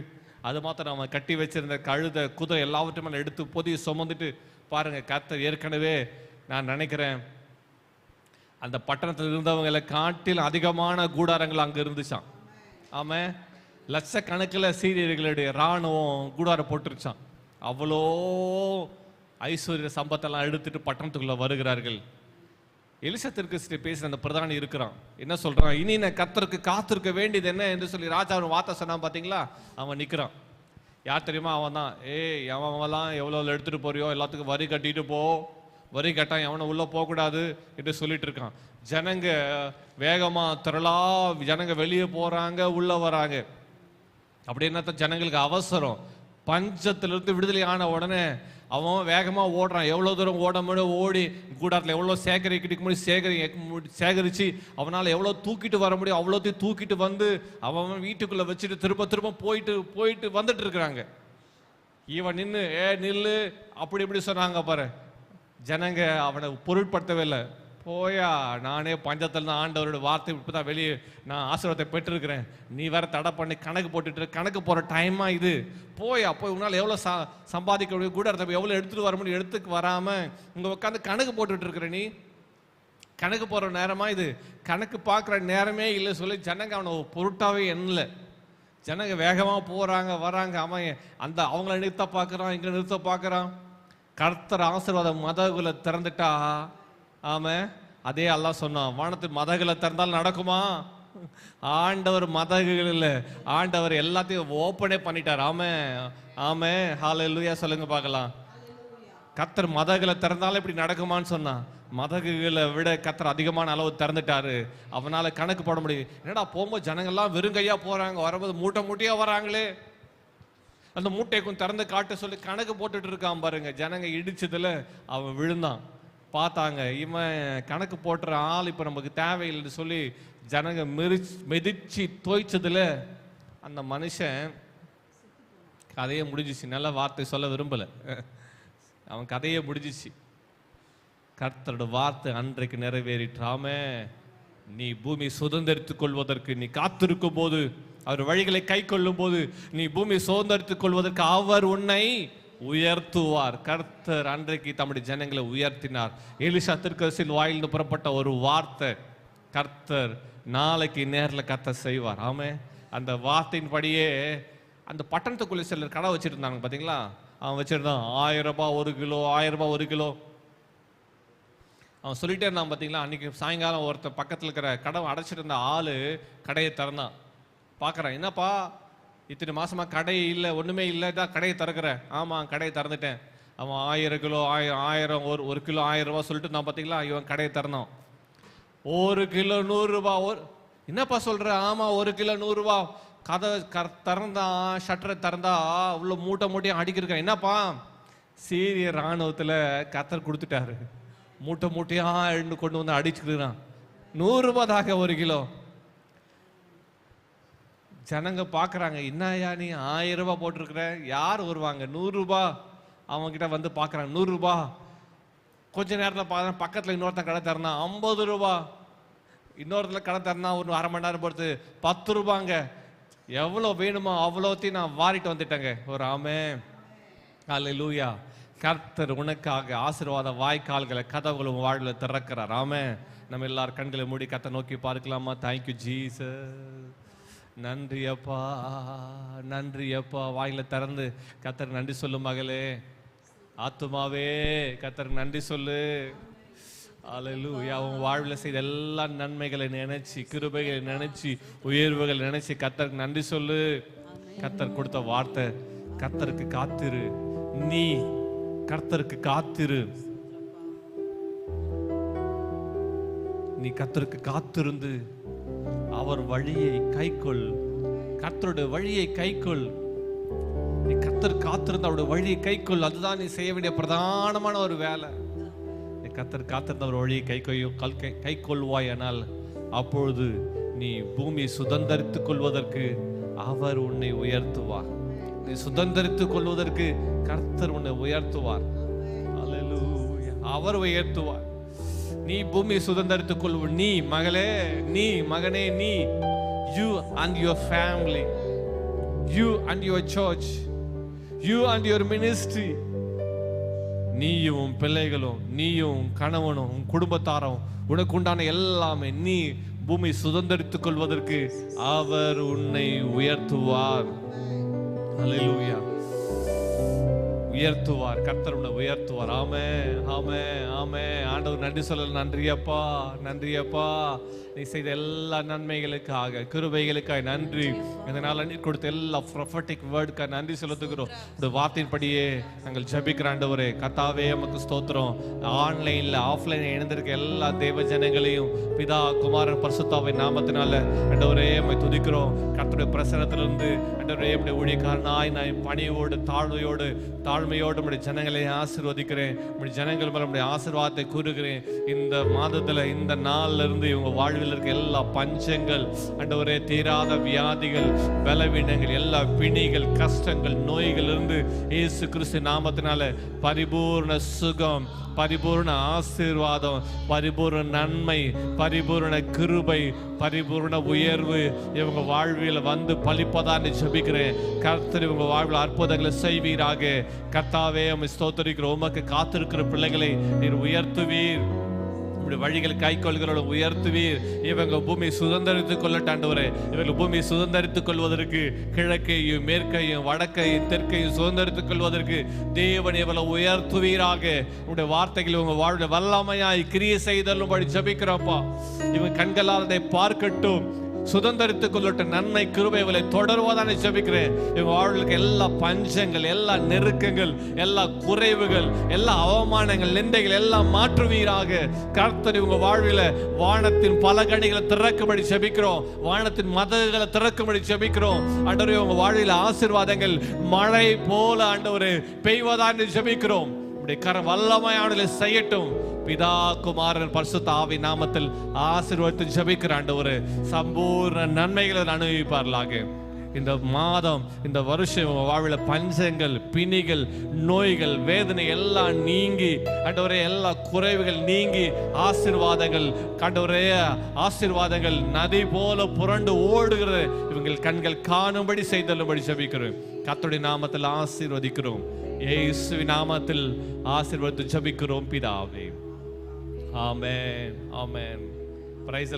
[SPEAKER 2] அது மாத்திரம் அவன் கட்டி வச்சிருந்த கழுதை குதிரை எல்லாவற்றையும் எடுத்து பொதி சுமந்துட்டு பாருங்க, கர்த்தர் ஏற்கனவே நான் நினைக்கிறேன் அந்த பட்டணத்தில் இருந்தவங்களை காட்டில் அதிகமான கூடாரங்கள் அங்க இருந்துச்சான். ஆமா, லட்சக்கணக்கில் சீரியர்களுடைய இராணுவம் கூடாரம் போட்டுருச்சான். அவ்வளோ ஐஸ்வர்ய சம்பத்தெல்லாம் எடுத்துட்டு பட்டணத்துக்குள்ள வருகிறார்கள். எலிசா தீர்க்கதரிசி பேசுற அந்த பிரதானி இருக்கிறான், என்ன சொல்றான், இனி நான் கர்த்தருக்கு காத்திருக்க வேண்டியது என்ன என்று சொல்லி ராஜா அவன் வார்த்தை சொன்னான். பாத்தீங்களா, அவன் நிக்கிறான். யார் தெரியுமா? அவன் தான். அவன்லாம் எவ்வளோ எடுத்துட்டு போறியோ எல்லாத்துக்கும் வரி கட்டிட்டு போ, வரி கட்டான் எவனை உள்ள போகக்கூடாது என்று சொல்லிட்டு இருக்கான். ஜனங்க வேகமா திரளா ஜனங்க வெளியே போறாங்க, உள்ள வராங்க. அப்படி என்ன, ஜனங்களுக்கு அவசரம். பஞ்சத்திலிருந்து விடுதலை ஆன உடனே அவன் வேகமா ஓடுறான். எவ்வளவு தூரம் ஓட முடியும் ஓடி கூடாரத்தில் எவ்வளோ சேகரிக்க முடியும் சேகரிச்சு அவனால் எவ்வளோ தூக்கிட்டு வர முடியும் அவ்வளோத்தையும் தூக்கிட்டு வந்து அவன் வீட்டுக்குள்ள வச்சுட்டு திரும்ப போயிட்டு வந்துட்டு இருக்கிறாங்க. இவன் நின்று நில்லு அப்படி இப்படி சொன்னாங்க பாரு. ஜனங்க அவனை பொருட்படுத்தவே இல்லை. போயா, நானே பஞ்சத்தில் தான் ஆண்டவரோட வார்த்தை இப்பதான் வெளியே நான் ஆசீர்வாதத்தை பெற்றிருக்கிறேன், நீ வேற தடை பண்ணி கணக்கு போட்டுட்டு கணக்கு போற டைமா இது, போயா போய் உன்னால் எவ்வளோ சம்பாதிக்க முடியும், கூட எவ்வளோ எடுத்துட்டு வர முடியும், எடுத்துக்கு வராம இங்க உட்காந்து கணக்கு போட்டுட்டு இருக்கிற, நீ கணக்கு போற நேரமா இது, கணக்கு பார்க்குற நேரமே இல்லை சொல்லி ஜனங்க அவனை பொருட்டாவே எண்ணல. ஜனங்க வேகமா போறாங்க வராங்க. அவன் அந்த அவங்கள நிறுத்த பார்க்கறான், இங்க நிறுத்த பார்க்கறான். கர்த்தர் ஆசீர்வாதம் மதகுல திறந்துட்டா, ஆமா அதே அல்லாஹ் சொன்னான், வானத்து மதகுல திறந்தால் நடக்குமா? ஆண்டவர் மதகுகள் இல்ல, ஆண்டவர் எல்லாத்தையும் ஓப்பனே பண்ணிட்டார். ஆமே ஆமே, ஹல்லேலூயா சொல்லுங்க பார்க்கலாம். கர்த்தர் மதகுல திறந்தாலும் இப்படி நடக்குமான்னு சொன்னான். மதகுகளை விட கர்த்தர் அதிகமான அளவு திறந்துட்டாரு. அவனால கணக்கு போட முடியும். என்னடா போகும்போது ஜனங்கள்லாம் வெறுங்கையா போறாங்க, வரும்போது மூட்டையா வராங்களே, அந்த மூட்டைக்கும் திறந்து காட்ட சொல்லி கணக்கு போட்டுட்டு இருக்கான் பாருங்க. ஜனங்க இடிச்சதுல அவன் விழுந்தான். பார்த்தாங்க, இவன் கணக்கு போட்டுற ஆள் இப்ப நமக்கு தேவையில்லைன்னு சொல்லி ஜனங்க மிதிச்சு தோய்ச்சதுல அந்த மனுஷன் கதையே முடிஞ்சிச்சு. நல்ல வார்த்தை சொல்ல விரும்பல, அவன் கதையே முடிஞ்சிச்சு. கர்த்தரோட வார்த்தை அன்றைக்கு நிறைவேறிட்டாமே. நீ பூமி சுதந்திரித்துக் கொள்வதற்கு நீ காத்திருக்கும் போது, அவர் வழிகளை கை கொள்ளும் போது, நீ பூமி சுதந்திரித்துக் கொள்வதற்கு அவர் உன்னை உயர்த்துவார். கர்த்தர் அன்றைக்கு தம்முடைய ஜனங்களை உயர்த்தினார். எலிசா தீர்க்கதரிசியின் வாயிலிருந்து புறப்பட்ட ஒரு வார்த்தை கர்த்தர் நாளைக்கு நேரில் கர்த்தர் செய்வார். ஆமே, அந்த வார்த்தையின் படியே அந்த பட்டணத்துக்குள்ளே சிலர் கடை வச்சுட்டு இருந்தாங்க பார்த்தீங்களா. அவன் வச்சிருந்தான் 1000 ரூபாய் 1 கிலோ, 1000 ரூபாய் 1 கிலோ. அவன் சொல்லிட்டே இருந்தான் பார்த்தீங்களா. அன்னைக்கு சாயங்காலம் ஒருத்தர் பக்கத்தில் இருக்கிற கடை அடைச்சிட்டு இருந்த ஆளு கடையை திறந்தான். பார்க்குறான், என்னப்பா இத்தனை மாசமா கடை இல்லை, ஒண்ணுமே இல்லை, தான் கடையை திறக்கிற? ஆமா கடையை திறந்துட்டேன். அவன் 1000 கிலோ 1000 1 கிலோ 1000 ரூபாய் சொல்லிட்டு நான் பார்த்தீங்களா. இவன் கடையை திறந்தான். 1 கிலோ 100 ரூபாய். என்னப்பா சொல்ற? ஆமா 1 கிலோ 100 ரூபாய். கதை திறந்தா, ஷட்டரை திறந்தா உள்ள மூட்டையும் அடிக்கிருக்கான். என்னப்பா? சீரிய ராணுவத்துல கத்தர் கொடுத்துட்டாரு, மூட்டையா எழுந்து கொண்டு வந்து அடிச்சுக்கிறான். 100 ரூபாய் தாக்க 1 கிலோ. ஜனங்க பாக்குறாங்க, என்னையா நீ 1000 ரூபாய் போட்டிருக்கிற, யார் வருவாங்க? 100 ரூபாய். அவங்க கிட்ட வந்து பாக்குறாங்க, 100 ரூபாய். கொஞ்ச நேரத்தில் பாக்குறேன், பக்கத்துல இன்னொருத்தன் கடை தரனா 50 ரூபாய். இன்னொருத்துல கடை தரனா ஒரு அரை மணி நேரம் பொறுத்து 10 ரூபாங்க. எவ்வளவு வேணுமோ அவ்வளோத்தையும் நான் வாரிட்டு வந்துட்டேங்க. ஒரு ஆமே, அல்லேலூயா. கர்த்தர் உனக்காக ஆசீர்வாத வாய்க்கால்களை கதவுகளும் வாழ்வில் திறக்கிறார். ஆமே. நம்ம எல்லாரும் கண்களை மூடி கர்த்தரை நோக்கி பார்க்கலாமா? Thank you Jesus. நன்றி அப்பா, நன்றி அப்பா. வாயில திறந்து கர்த்தர் நன்றி சொல்லு மகளே, ஆத்துமாவே கர்த்தர் நன்றி சொல்லு. அல்லேலூயா. உன் வாழ்வில் செய்த எல்லா நன்மைகளை நினைச்சு, கிருபைகளை நினைச்சு, உயர்வுகளை நினைச்சு கர்த்தருக்கு நன்றி சொல்லு. கர்த்தர் கொடுத்த வார்த்தை, கர்த்தருக்கு காத்திரு. நீ கர்த்தருக்கு காத்திரு. நீ கர்த்தருக்கு காத்திருந்து அவர் வழியை கைக்கொள். கர்த்தருடைய வழியை கைக்கொள். நீ கர்த்தர் காத்திருந்த அவருடைய வழியை கைக்கொள். அதுதான் நீ செய்ய வேண்டிய பிரதானமான ஒரு வேலை. நீ கர்த்தர் காத்திருந்த அவர் வழியை கைக்கொள்வாய். ஆனால் அப்பொழுது நீ பூமியை சுதந்தரித்துக் கொள்வதற்கு அவர் உன்னை உயர்த்துவார். நீ சுதந்தரித்துக் கொள்வதற்கு கர்த்தர் உன்னை உயர்த்துவார். அல்லேலூயா. அவர் உயர்த்துவார். நீ பூமியை சுதந்தரித்துக் கொள்வ. நீ மகளே, நீ மகனே, நீ, you and your family, you and your church, you and your ministry. நீயும் உன் பிள்ளைகளும், நீயும் உன் கணவனும் உன் குடும்பத்தாரும், உனக்கு உண்டான எல்லாமே நீ பூமி சுதந்தரித்துக் கொள்வதற்கு அவர் உன்னை உயர்த்துவார். அல்லேலூயா. உயர்த்துவார், கர்த்தர் உன்னை உயர்த்துவார். ஆமே ஆமே ஆமே. ஆண்டவர் நன்றி சொல்ல. நன்றி அப்பா, நன்றி அப்பா. நீ செய்த எல்லா நன்மைகளுக்காக, கிருபைகளுக்காக நன்றி. இதனால நீ கொடுத்த எல்லா ப்ரொஃபட்டிக் வேர்டுக்காக நன்றி செலுத்துகிறோம். இந்த வார்த்தையின்படியே நாங்கள் ஜெபிக்கிற ஆண்டவரே, கர்த்தாவே உமக்கு ஸ்தோத்திரம். ஆன்லைன்ல ஆஃப்லைன் இணைந்திருக்க எல்லா தேவ ஜனங்களையும் பிதா குமாரன் பரிசுத்தாவின் நாமத்தினால ஆண்டவரே உம்மை துதிக்கிறோம். கர்த்தருடைய பிரசன்னத்திலிருந்து ஆண்டவரே உம்முடைய ஊழியக்காரனாய் நான் பணியோடு தாழ்மையோடு உம்முடைய ஜனங்களை ஆசீர்வதிக்கிறேன். உம்முடைய ஜனங்கள் மேல உம்முடைய ஆசீர்வாதத்தை கூறுகிறேன். இந்த மாதத்துல, இந்த நாள்ல இருந்து இவங்க வாழ்வில் இருக்க எல்லா பஞ்சங்கள் ஆண்டவரே, தீராத வியாதிகள், பலவீனங்கள், எல்லா பிணிகள், கஷ்டங்கள், நோய்கள் இருந்து இயேசு கிறிஸ்து நாமத்தினால பரிபூர்ண சுகம், பரிபூர்ண ஆசீர்வாதம், பரிபூர்ண நன்மை, பரிபூர்ண கிருபை, பரிபூர்ண உயர்வு இவங்க வாழ்வில் வந்து பலிப்பதான்னு ஜெபிக்கிறேன். கர்த்தர் இவங்க வாழ்வில் அற்புதங்களை செய்வீராக. கர்த்தாவே உம்மை ஸ்தோத்திரிக்கிறோம். உமக்கு காத்திருக்கிற பிள்ளைகளை நீர் உயர்த்துவீர். வழிகள் கைக்கொள்கிறோட உயர்த்துவீர். இவங்க பூமி சுதந்திரித்துக் கொள்ளட்டாண்டவரே. இவங்க பூமி சுதந்திரித்துக் கொள்வதற்கு, கிழக்கையும் மேற்கையும் வடக்கையும் தெற்கையும் சுதந்திரித்துக் கொள்வதற்கு தேவன் இவளை உயர்த்துவீராக. உங்களுடைய வார்த்தைகள் உங்க வாழ்வுல வல்லமையாய் கிரியை செய்தலும் படி ஜெபிக்கிறோம்ப்பா. இவங்க கண்களால் அதை பார்க்கட்டும், சுதந்திரித்துக் கொள்ளட்ட நன்மை கிருபை இவளை தொடர்வதான ஜெபிக்கிறேன். இவங்க வாழ்வுக்கு எல்லா பஞ்சங்கள், எல்லா நெருக்கங்கள், எல்லா குறைவுகள், எல்லா அவமானங்கள், நிந்தைகள் எல்லாம் மாற்றுவீராக. கர்த்தர் இவங்க வாழ்வில் வானத்தின் பல கனிகளை திறக்கும்படி ஜெபிக்கிறோம். வானத்தின் மதகுகளை திறக்கும்படி ஜெபிக்கிறோம். ஆண்டவரே உங்க வாழ்வில் ஆசீர்வாதங்கள் மழை போல ஆண்டவரே பெய்வதான்னு ஜெபிக்கிறோம். உடைய கர வல்லமையானதை செய்யட்டும். பிதா குமாரன் பரிசுத்த ஆவி நாமத்தில் ஆசீர்வதித்து ஜெபிக்கிற ஆண்டவரே, சம்பூர்ண நன்மைகளை அனுபவிப்பார்களாக. இந்த மாதம், இந்த வருஷம் வாழ்வில் பஞ்சங்கள், பிணிகள், நோய்கள், வேதனை எல்லாம் நீங்கி ஆண்டவரே, எல்லா குறைவுகள் நீங்கி ஆசீர்வாதங்கள் ஆண்டவரே, ஆசீர்வாதங்கள் நதி போல புரண்டு ஓடுகிற இவங்கள் கண்கள் காணும்படி செய்தலும்படி ஜெபிக்கிறோம். கர்த்தருடைய நாமத்தில் ஆசீர்வதிக்கிறோம். இயேசுவின் நாமத்தில் ஆசீர்வதித்து ஜெபிக்கிறோம் பிதாவே. ஆமென் ஆமென். பிரைஸ்